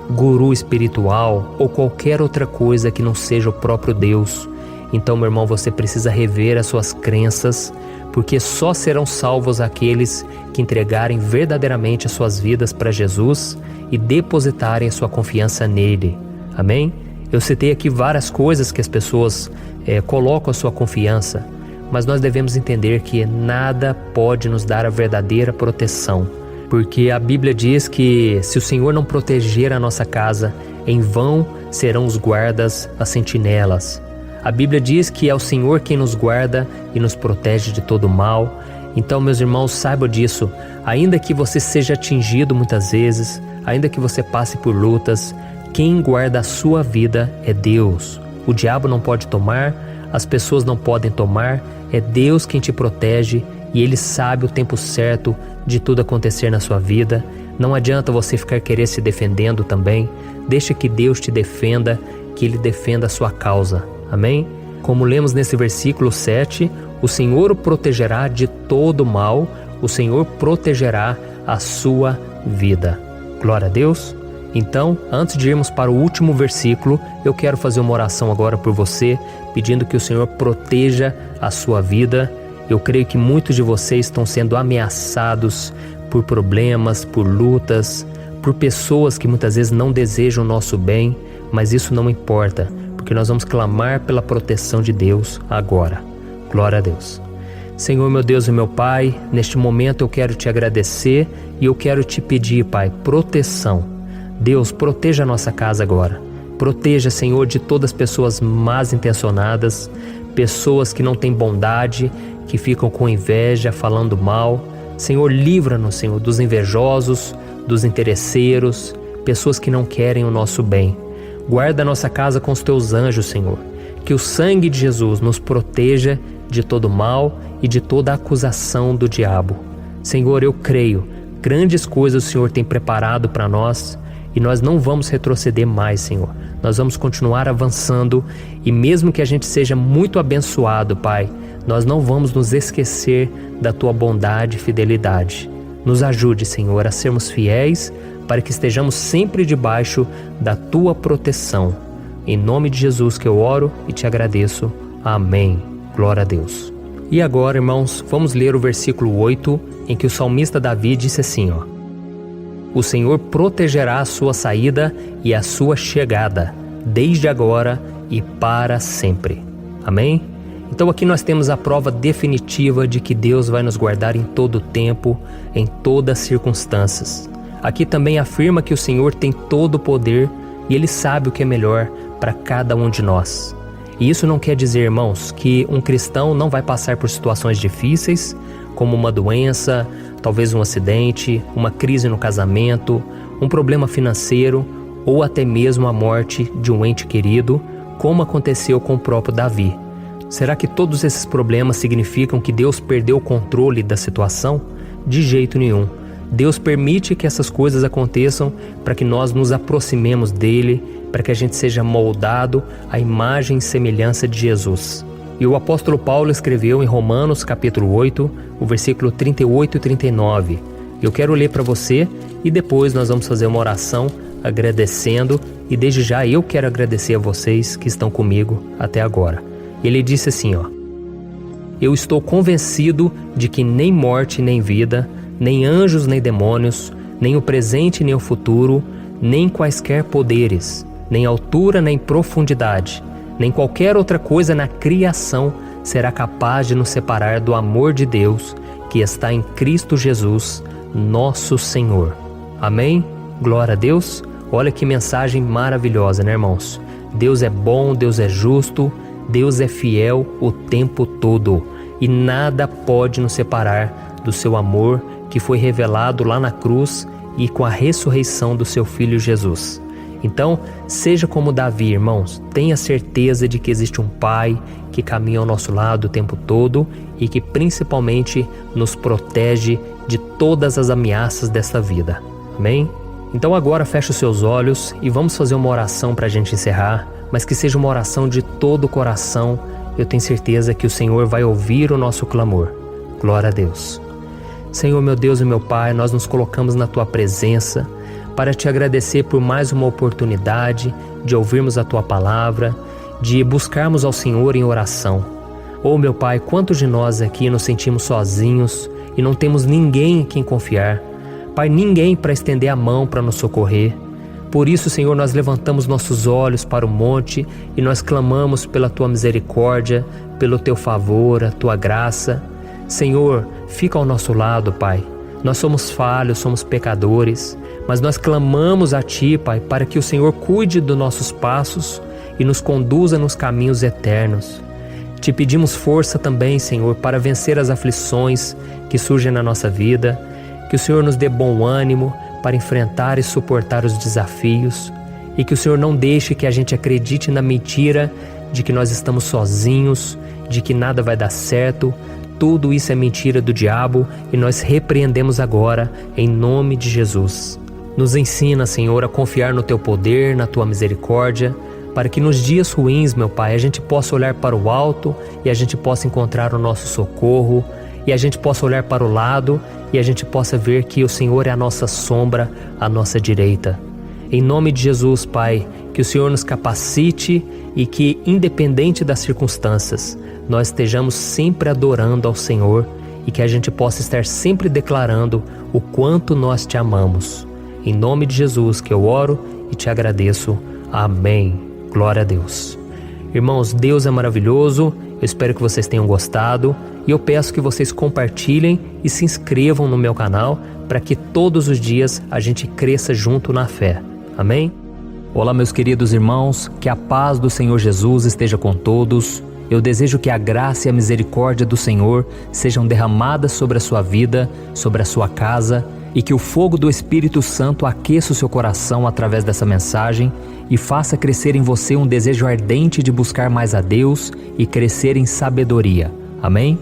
guru espiritual ou qualquer outra coisa que não seja o próprio Deus. Então, meu irmão, você precisa rever as suas crenças, porque só serão salvos aqueles que entregarem verdadeiramente as suas vidas para Jesus e depositarem a sua confiança nele. Amém? Eu citei aqui várias coisas que as pessoas colocam a sua confiança, mas nós devemos entender que nada pode nos dar a verdadeira proteção, porque a Bíblia diz que se o Senhor não proteger a nossa casa, em vão serão os guardas, as sentinelas. A Bíblia diz que é o Senhor quem nos guarda e nos protege de todo mal. Então, meus irmãos, saibam disso. Ainda que você seja atingido muitas vezes, ainda que você passe por lutas, quem guarda a sua vida é Deus. O diabo não pode tomar, as pessoas não podem tomar, é Deus quem te protege e Ele sabe o tempo certo de tudo acontecer na sua vida. Não adianta você ficar querendo se defendendo também. Deixa que Deus te defenda, que Ele defenda a sua causa. Amém? Como lemos nesse versículo 7, o Senhor o protegerá de todo mal, o Senhor protegerá a sua vida. Glória a Deus! Então, antes de irmos para o último versículo, eu quero fazer uma oração agora por você, pedindo que o Senhor proteja a sua vida. Eu creio que muitos de vocês estão sendo ameaçados por problemas, por lutas, por pessoas que muitas vezes não desejam o nosso bem, mas isso não importa, porque nós vamos clamar pela proteção de Deus agora. Glória a Deus. Senhor, meu Deus e meu Pai, neste momento eu quero te agradecer e eu quero te pedir, Pai, proteção. Deus, proteja a nossa casa agora. Proteja, Senhor, de todas as pessoas más intencionadas, pessoas que não têm bondade, que ficam com inveja, falando mal. Senhor, livra-nos, Senhor, dos invejosos, dos interesseiros, pessoas que não querem o nosso bem. Guarda a nossa casa com os teus anjos, Senhor. Que o sangue de Jesus nos proteja de todo mal e de toda acusação do diabo. Senhor, eu creio, grandes coisas o Senhor tem preparado para nós e nós não vamos retroceder mais, Senhor. Nós vamos continuar avançando e mesmo que a gente seja muito abençoado, Pai, nós não vamos nos esquecer da Tua bondade e fidelidade. Nos ajude, Senhor, a sermos fiéis para que estejamos sempre debaixo da Tua proteção. Em nome de Jesus que eu oro e te agradeço. Amém. Glória a Deus. E agora, irmãos, vamos ler o versículo 8, em que o salmista Davi disse assim, O Senhor protegerá a sua saída e a sua chegada, desde agora e para sempre. Amém? Então aqui nós temos a prova definitiva de que Deus vai nos guardar em todo o tempo, em todas as circunstâncias. Aqui também afirma que o Senhor tem todo o poder e Ele sabe o que é melhor para cada um de nós. E isso não quer dizer, irmãos, que um cristão não vai passar por situações difíceis, como uma doença, talvez um acidente, uma crise no casamento, um problema financeiro ou até mesmo a morte de um ente querido, como aconteceu com o próprio Davi. Será que todos esses problemas significam que Deus perdeu o controle da situação? De jeito nenhum. Deus permite que essas coisas aconteçam para que nós nos aproximemos dele, para que a gente seja moldado à imagem e semelhança de Jesus. E o apóstolo Paulo escreveu em Romanos capítulo 8, o versículo 38 e 39. Eu quero ler para você e depois nós vamos fazer uma oração agradecendo e desde já eu quero agradecer a vocês que estão comigo até agora. Ele disse assim, Eu estou convencido de que nem morte nem vida, nem anjos nem demônios, nem o presente nem o futuro, nem quaisquer poderes, nem altura nem profundidade, nem qualquer outra coisa na criação será capaz de nos separar do amor de Deus que está em Cristo Jesus, nosso Senhor. Amém? Glória a Deus. Olha que mensagem maravilhosa, né, irmãos? Deus é bom, Deus é justo, Deus é fiel o tempo todo e nada pode nos separar do seu amor que foi revelado lá na cruz e com a ressurreição do seu Filho Jesus. Então, seja como Davi, irmãos, tenha certeza de que existe um Pai que caminha ao nosso lado o tempo todo e que principalmente nos protege de todas as ameaças desta vida. Amém? Então agora feche os seus olhos e vamos fazer uma oração para a gente encerrar, mas que seja uma oração de todo o coração. Eu tenho certeza que o Senhor vai ouvir o nosso clamor. Glória a Deus. Senhor, meu Deus e meu Pai, nós nos colocamos na Tua presença para te agradecer por mais uma oportunidade de ouvirmos a Tua palavra, de buscarmos ao Senhor em oração. Oh, meu Pai, quantos de nós aqui nos sentimos sozinhos e não temos ninguém em quem confiar. Pai, ninguém para estender a mão para nos socorrer. Por isso, Senhor, nós levantamos nossos olhos para o monte e nós clamamos pela Tua misericórdia, pelo Teu favor, a Tua graça. Senhor, fica ao nosso lado, Pai. Nós somos falhos, somos pecadores, mas nós clamamos a Ti, Pai, para que o Senhor cuide dos nossos passos e nos conduza nos caminhos eternos. Te pedimos força também, Senhor, para vencer as aflições que surgem na nossa vida, que o Senhor nos dê bom ânimo para enfrentar e suportar os desafios e que o Senhor não deixe que a gente acredite na mentira de que nós estamos sozinhos, de que nada vai dar certo. Tudo isso é mentira do diabo e nós repreendemos agora em nome de Jesus. Nos ensina, Senhor, a confiar no Teu poder, na Tua misericórdia, para que nos dias ruins, meu Pai, a gente possa olhar para o alto e a gente possa encontrar o nosso socorro, e a gente possa olhar para o lado e a gente possa ver que o Senhor é a nossa sombra, a nossa direita. Em nome de Jesus, Pai, que o Senhor nos capacite e que, independente das circunstâncias, nós estejamos sempre adorando ao Senhor e que a gente possa estar sempre declarando o quanto nós Te amamos. Em nome de Jesus que eu oro e Te agradeço. Amém. Glória a Deus. Irmãos, Deus é maravilhoso. Eu espero que vocês tenham gostado e eu peço que vocês compartilhem e se inscrevam no meu canal para que todos os dias a gente cresça junto na fé. Amém? Olá, meus queridos irmãos, que a paz do Senhor Jesus esteja com todos. Eu desejo que a graça e a misericórdia do Senhor sejam derramadas sobre a sua vida, sobre a sua casa, e que o fogo do Espírito Santo aqueça o seu coração através dessa mensagem e faça crescer em você um desejo ardente de buscar mais a Deus e crescer em sabedoria. Amém?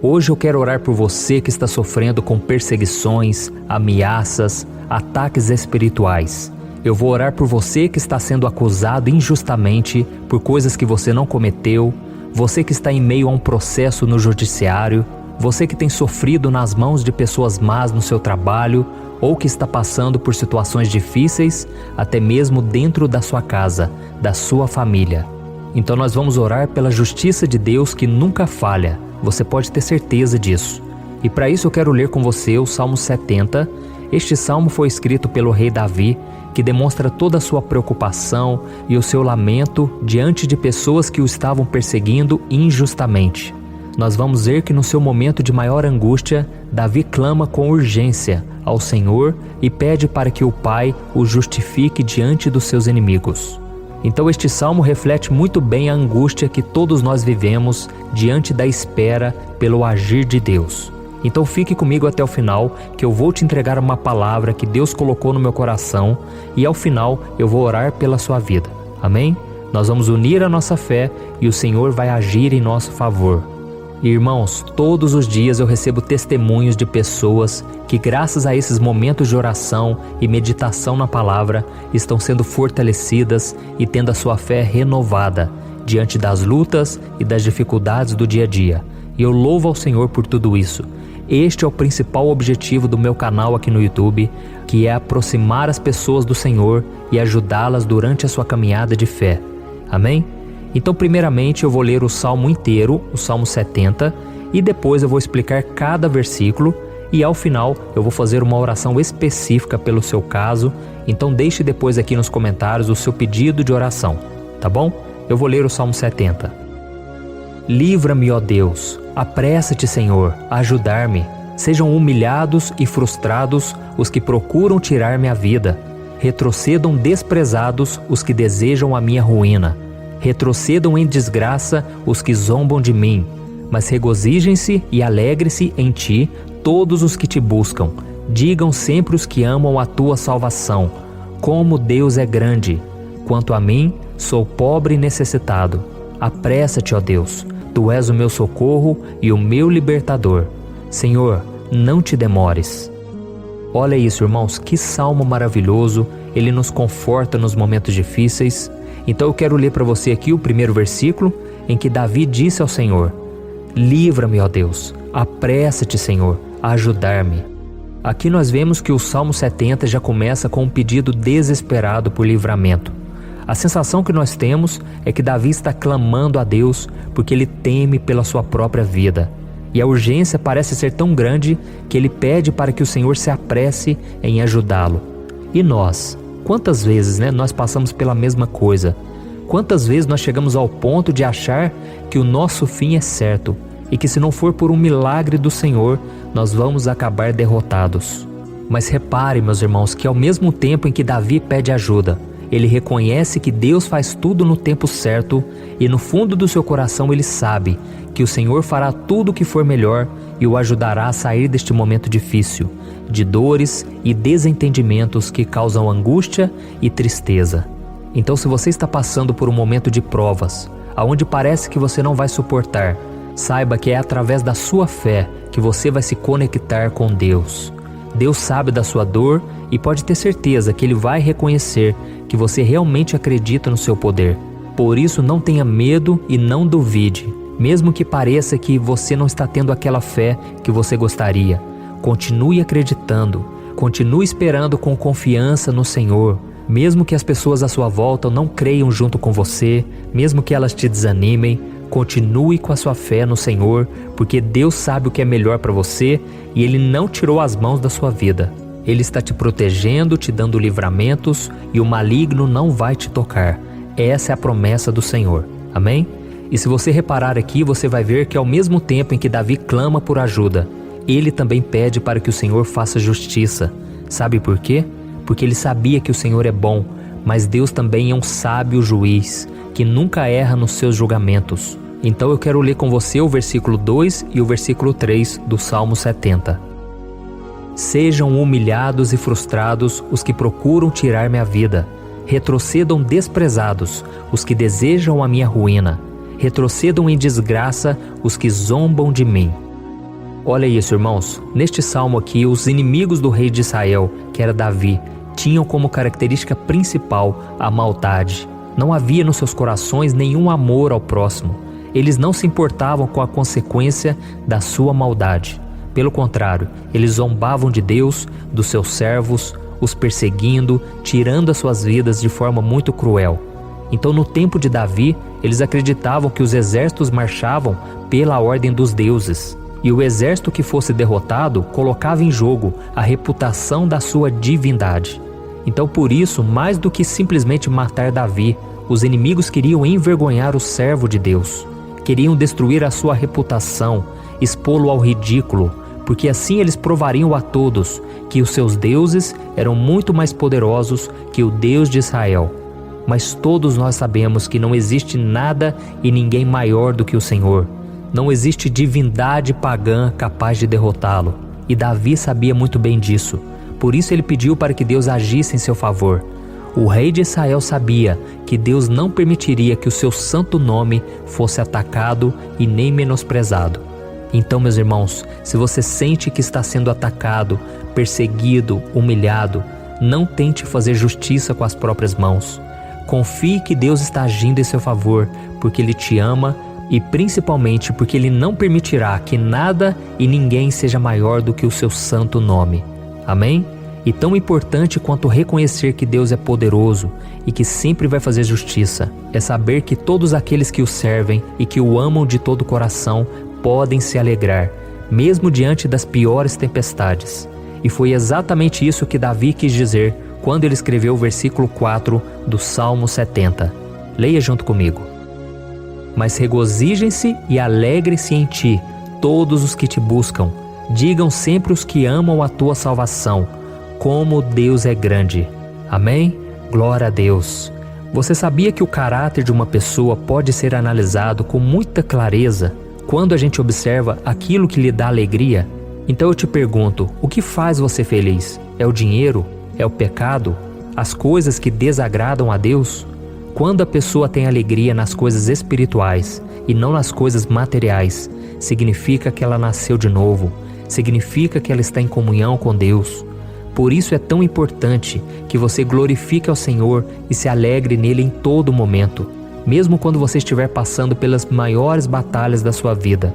Hoje eu quero orar por você que está sofrendo com perseguições, ameaças, ataques espirituais. Eu vou orar por você que está sendo acusado injustamente por coisas que você não cometeu, você que está em meio a um processo no judiciário, você que tem sofrido nas mãos de pessoas más no seu trabalho ou que está passando por situações difíceis, até mesmo dentro da sua casa, da sua família. Então nós vamos orar pela justiça de Deus que nunca falha, você pode ter certeza disso. E para isso eu quero ler com você o Salmo 70. Este salmo foi escrito pelo rei Davi, que demonstra toda a sua preocupação e o seu lamento diante de pessoas que o estavam perseguindo injustamente. Nós vamos ver que no seu momento de maior angústia, Davi clama com urgência ao Senhor e pede para que o Pai o justifique diante dos seus inimigos. Então este salmo reflete muito bem a angústia que todos nós vivemos diante da espera pelo agir de Deus. Então fique comigo até o final, que eu vou te entregar uma palavra que Deus colocou no meu coração e ao final eu vou orar pela sua vida. Amém? Nós vamos unir a nossa fé e o Senhor vai agir em nosso favor. Irmãos, todos os dias eu recebo testemunhos de pessoas que, graças a esses momentos de oração e meditação na palavra, estão sendo fortalecidas e tendo a sua fé renovada diante das lutas e das dificuldades do dia a dia. E eu louvo ao Senhor por tudo isso. Este é o principal objetivo do meu canal aqui no YouTube, que é aproximar as pessoas do Senhor e ajudá-las durante a sua caminhada de fé. Amém? Então, primeiramente, eu vou ler o Salmo inteiro, o Salmo 70, e depois eu vou explicar cada versículo e, ao final, eu vou fazer uma oração específica pelo seu caso. Então, deixe depois aqui nos comentários o seu pedido de oração, tá bom? Eu vou ler o Salmo 70. Livra-me, ó Deus, apressa-te, Senhor, a ajudar-me. Sejam humilhados e frustrados os que procuram tirar-me a vida. Retrocedam desprezados os que desejam a minha ruína. Retrocedam em desgraça os que zombam de mim, mas regozijem-se e alegre-se em ti todos os que te buscam. Digam sempre os que amam a tua salvação, como Deus é grande. Quanto a mim, sou pobre e necessitado. Apressa-te, ó Deus, tu és o meu socorro e o meu libertador. Senhor, não te demores. Olha isso, irmãos, que salmo maravilhoso, ele nos conforta nos momentos difíceis. Então eu quero ler para você aqui o primeiro versículo, em que Davi disse ao Senhor: livra-me, ó Deus, apressa-te, Senhor, a ajudar-me. Aqui nós vemos que o Salmo 70 já começa com um pedido desesperado por livramento. A sensação que nós temos é que Davi está clamando a Deus porque ele teme pela sua própria vida. E a urgência parece ser tão grande que ele pede para que o Senhor se apresse em ajudá-lo. E nós? Quantas vezes nós passamos pela mesma coisa? Quantas vezes nós chegamos ao ponto de achar que o nosso fim é certo e que se não for por um milagre do Senhor, nós vamos acabar derrotados? Mas repare, meus irmãos, que ao mesmo tempo em que Davi pede ajuda, ele reconhece que Deus faz tudo no tempo certo e no fundo do seu coração ele sabe que o Senhor fará tudo o que for melhor e o ajudará a sair deste momento difícil, de dores e desentendimentos que causam angústia e tristeza. Então, se você está passando por um momento de provas, aonde parece que você não vai suportar, saiba que é através da sua fé que você vai se conectar com Deus. Deus sabe da sua dor e pode ter certeza que Ele vai reconhecer que você realmente acredita no seu poder. Por isso, não tenha medo e não duvide, mesmo que pareça que você não está tendo aquela fé que você gostaria. Continue acreditando, continue esperando com confiança no Senhor. Mesmo que as pessoas à sua volta não creiam junto com você, mesmo que elas te desanimem, continue com a sua fé no Senhor, porque Deus sabe o que é melhor para você e Ele não tirou as mãos da sua vida. Ele está te protegendo, te dando livramentos e o maligno não vai te tocar. Essa é a promessa do Senhor. Amém? E se você reparar aqui, você vai ver que ao mesmo tempo em que Davi clama por ajuda, ele também pede para que o Senhor faça justiça. Sabe por quê? Porque ele sabia que o Senhor é bom, mas Deus também é um sábio juiz, que nunca erra nos seus julgamentos. Então eu quero ler com você o versículo 2 e o versículo 3 do Salmo 70. Sejam humilhados e frustrados os que procuram tirar minha vida. Retrocedam desprezados os que desejam a minha ruína. Retrocedam em desgraça os que zombam de mim. Olha isso, irmãos. Neste salmo aqui, os inimigos do rei de Israel, que era Davi, tinham como característica principal a maldade. Não havia nos seus corações nenhum amor ao próximo. Eles não se importavam com a consequência da sua maldade. Pelo contrário, eles zombavam de Deus, dos seus servos, os perseguindo, tirando as suas vidas de forma muito cruel. Então, no tempo de Davi, eles acreditavam que os exércitos marchavam pela ordem dos deuses. E o exército que fosse derrotado colocava em jogo a reputação da sua divindade. Então, por isso, mais do que simplesmente matar Davi, os inimigos queriam envergonhar o servo de Deus. Queriam destruir a sua reputação, expô-lo ao ridículo, porque assim eles provariam a todos que os seus deuses eram muito mais poderosos que o Deus de Israel. Mas todos nós sabemos que não existe nada e ninguém maior do que o Senhor. Não existe divindade pagã capaz de derrotá-lo. E Davi sabia muito bem disso. Por isso ele pediu para que Deus agisse em seu favor. O rei de Israel sabia que Deus não permitiria que o seu santo nome fosse atacado e nem menosprezado. Então, meus irmãos, se você sente que está sendo atacado, perseguido, humilhado, não tente fazer justiça com as próprias mãos. Confie que Deus está agindo em seu favor, porque Ele te ama e principalmente porque Ele não permitirá que nada e ninguém seja maior do que o seu santo nome. Amém? E tão importante quanto reconhecer que Deus é poderoso e que sempre vai fazer justiça, é saber que todos aqueles que o servem e que o amam de todo o coração podem se alegrar, mesmo diante das piores tempestades. E foi exatamente isso que Davi quis dizer quando ele escreveu o versículo 4 do Salmo 70. Leia junto comigo. Mas regozijem-se e alegrem-se em ti, todos os que te buscam. Digam sempre os que amam a tua salvação, como Deus é grande. Amém? Glória a Deus. Você sabia que o caráter de uma pessoa pode ser analisado com muita clareza quando a gente observa aquilo que lhe dá alegria? Então eu te pergunto, o que faz você feliz? É o dinheiro? É o pecado? As coisas que desagradam a Deus? Quando a pessoa tem alegria nas coisas espirituais e não nas coisas materiais, significa que ela nasceu de novo, significa que ela está em comunhão com Deus. Por isso é tão importante que você glorifique ao Senhor e se alegre nele em todo momento, mesmo quando você estiver passando pelas maiores batalhas da sua vida.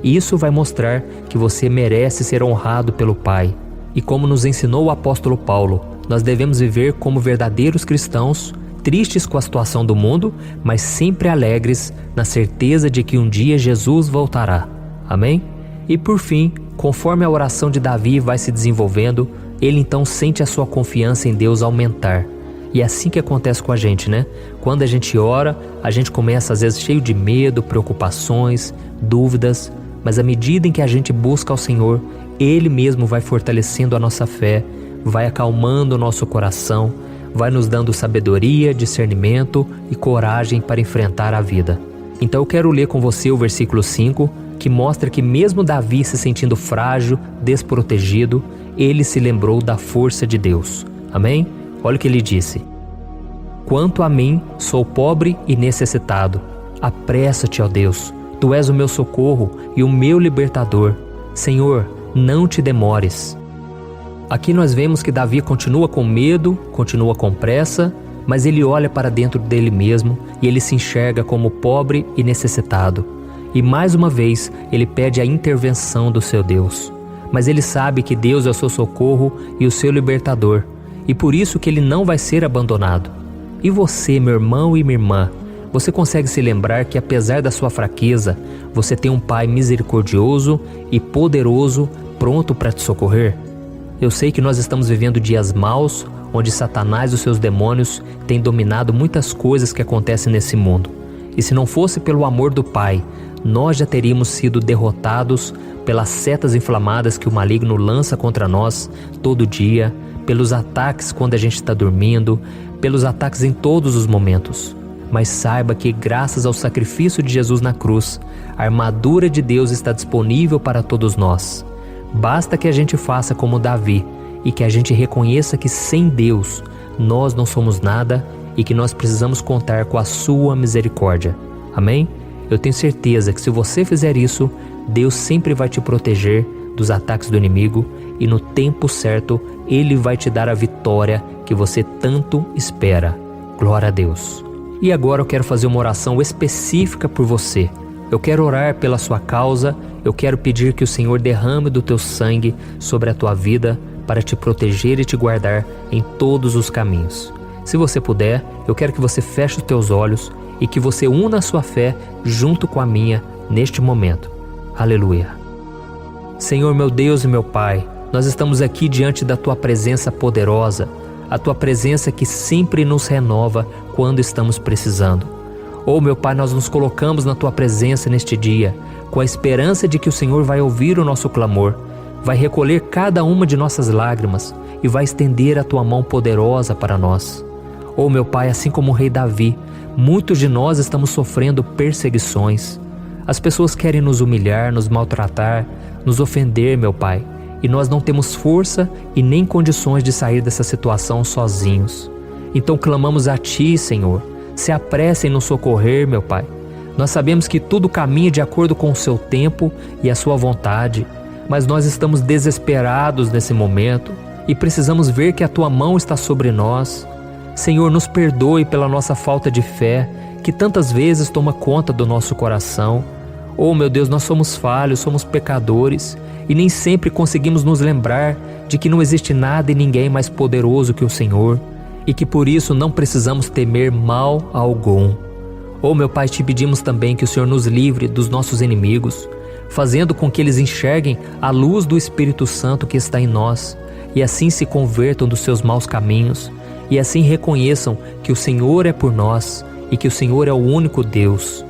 Isso vai mostrar que você merece ser honrado pelo Pai. E como nos ensinou o apóstolo Paulo, nós devemos viver como verdadeiros cristãos, tristes com a situação do mundo, mas sempre alegres na certeza de que um dia Jesus voltará. Amém? E por fim, conforme a oração de Davi vai se desenvolvendo, ele então sente a sua confiança em Deus aumentar. E é assim que acontece com a gente, né? Quando a gente ora, a gente começa às vezes cheio de medo, preocupações, dúvidas, mas à medida em que a gente busca ao Senhor, Ele mesmo vai fortalecendo a nossa fé, vai acalmando o nosso coração, vai nos dando sabedoria, discernimento e coragem para enfrentar a vida. Então eu quero ler com você o versículo 5, que mostra que mesmo Davi se sentindo frágil, desprotegido, ele se lembrou da força de Deus. Amém? Olha o que ele disse: quanto a mim, sou pobre e necessitado. Apressa-te, ó Deus, Tu és o meu socorro e o meu libertador. Senhor, não te demores. Aqui nós vemos que Davi continua com medo, continua com pressa, mas ele olha para dentro dele mesmo e ele se enxerga como pobre e necessitado. E mais uma vez ele pede a intervenção do seu Deus. Mas ele sabe que Deus é o seu socorro e o seu libertador, e por isso que ele não vai ser abandonado. E você, meu irmão e minha irmã, você consegue se lembrar que apesar da sua fraqueza, você tem um Pai misericordioso e poderoso pronto para te socorrer? Eu sei que nós estamos vivendo dias maus, onde Satanás e os seus demônios têm dominado muitas coisas que acontecem nesse mundo. E se não fosse pelo amor do Pai, nós já teríamos sido derrotados pelas setas inflamadas que o maligno lança contra nós todo dia, pelos ataques quando a gente está dormindo, pelos ataques em todos os momentos. Mas saiba que graças ao sacrifício de Jesus na cruz, a armadura de Deus está disponível para todos nós. Basta que a gente faça como Davi e que a gente reconheça que sem Deus nós não somos nada e que nós precisamos contar com a sua misericórdia. Amém? Eu tenho certeza que se você fizer isso, Deus sempre vai te proteger dos ataques do inimigo e no tempo certo Ele vai te dar a vitória que você tanto espera. Glória a Deus. E agora eu quero fazer uma oração específica por você. Eu quero orar pela sua causa, eu quero pedir que o Senhor derrame do teu sangue sobre a tua vida para te proteger e te guardar em todos os caminhos. Se você puder, eu quero que você feche os teus olhos e que você una a sua fé junto com a minha neste momento. Aleluia. Senhor, meu Deus e meu Pai, nós estamos aqui diante da Tua presença poderosa, a Tua presença que sempre nos renova quando estamos precisando. Oh, meu Pai, nós nos colocamos na Tua presença neste dia, com a esperança de que o Senhor vai ouvir o nosso clamor, vai recolher cada uma de nossas lágrimas e vai estender a Tua mão poderosa para nós. Oh, meu Pai, assim como o rei Davi, muitos de nós estamos sofrendo perseguições. As pessoas querem nos humilhar, nos maltratar, nos ofender, meu Pai, e nós não temos força e nem condições de sair dessa situação sozinhos. Então clamamos a Ti, Senhor, se apresse em nos socorrer, meu Pai. Nós sabemos que tudo caminha de acordo com o Seu tempo e a Sua vontade, mas nós estamos desesperados nesse momento e precisamos ver que a Tua mão está sobre nós. Senhor, nos perdoe pela nossa falta de fé, que tantas vezes toma conta do nosso coração. Oh, meu Deus, nós somos falhos, somos pecadores e nem sempre conseguimos nos lembrar de que não existe nada e ninguém mais poderoso que o Senhor e que por isso não precisamos temer mal algum. Oh, meu Pai, te pedimos também que o Senhor nos livre dos nossos inimigos, fazendo com que eles enxerguem a luz do Espírito Santo que está em nós e assim se convertam dos seus maus caminhos e assim reconheçam que o Senhor é por nós e que o Senhor é o único Deus.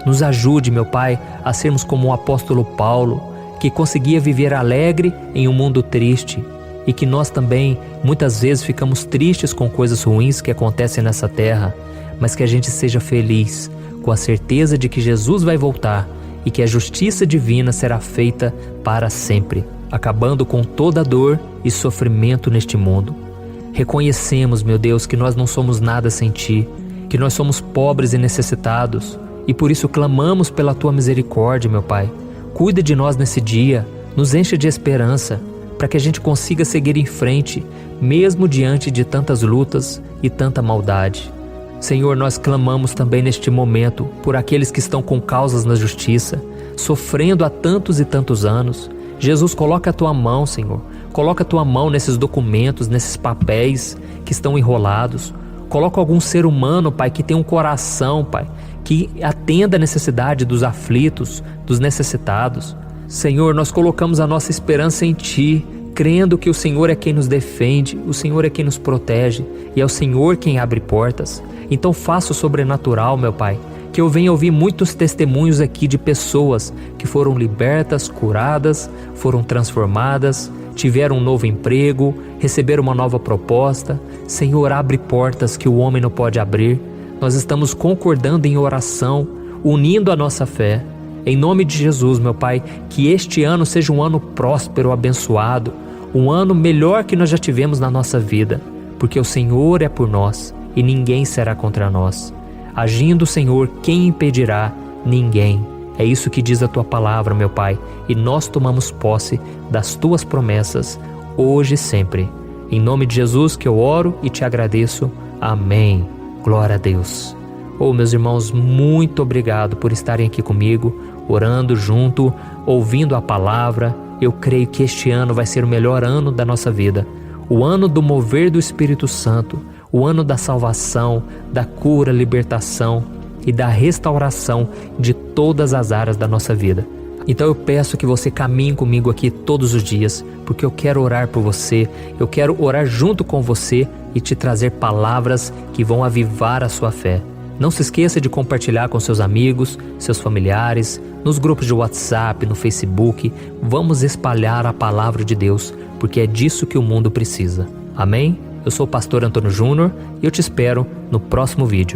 Nos ajude, meu Pai, a sermos como o apóstolo Paulo, que conseguia viver alegre em um mundo triste, e que nós também, muitas vezes, ficamos tristes com coisas ruins que acontecem nessa terra, mas que a gente seja feliz, com a certeza de que Jesus vai voltar e que a justiça divina será feita para sempre, acabando com toda dor e sofrimento neste mundo. Reconhecemos, meu Deus, que nós não somos nada sem Ti, que nós somos pobres e necessitados, e por isso clamamos pela Tua misericórdia, meu Pai. Cuida de nós nesse dia, nos enche de esperança, para que a gente consiga seguir em frente, mesmo diante de tantas lutas e tanta maldade. Senhor, nós clamamos também neste momento por aqueles que estão com causas na justiça, sofrendo há tantos e tantos anos. Jesus, coloca a Tua mão, Senhor. Coloca a tua mão nesses documentos, nesses papéis que estão enrolados. Coloca algum ser humano, Pai, que tem um coração, Pai, que atenda a necessidade dos aflitos, dos necessitados. Senhor, nós colocamos a nossa esperança em Ti, crendo que o Senhor é quem nos defende, o Senhor é quem nos protege e é o Senhor quem abre portas. Então faça o sobrenatural, meu Pai, que eu venha ouvir muitos testemunhos aqui de pessoas que foram libertas, curadas, foram transformadas, tiveram um novo emprego, receberam uma nova proposta. Senhor, abre portas que o homem não pode abrir. Nós estamos concordando em oração, unindo a nossa fé. Em nome de Jesus, meu Pai, que este ano seja um ano próspero, abençoado, um ano melhor que nós já tivemos na nossa vida, porque o Senhor é por nós e ninguém será contra nós. Agindo o Senhor, quem impedirá? Ninguém. É isso que diz a Tua palavra, meu Pai, e nós tomamos posse das Tuas promessas, hoje e sempre. Em nome de Jesus que eu oro e te agradeço. Amém. Glória a Deus. Meus irmãos, muito obrigado por estarem aqui comigo, orando junto, ouvindo a palavra. Eu creio que este ano vai ser o melhor ano da nossa vida. O ano do mover do Espírito Santo, o ano da salvação, da cura, libertação e da restauração de todas as áreas da nossa vida. Então eu peço que você caminhe comigo aqui todos os dias, porque eu quero orar por você, eu quero orar junto com você e te trazer palavras que vão avivar a sua fé. Não se esqueça de compartilhar com seus amigos, seus familiares, nos grupos de WhatsApp, no Facebook. Vamos espalhar a palavra de Deus, porque é disso que o mundo precisa. Amém? Eu sou o pastor Antônio Júnior e eu te espero no próximo vídeo.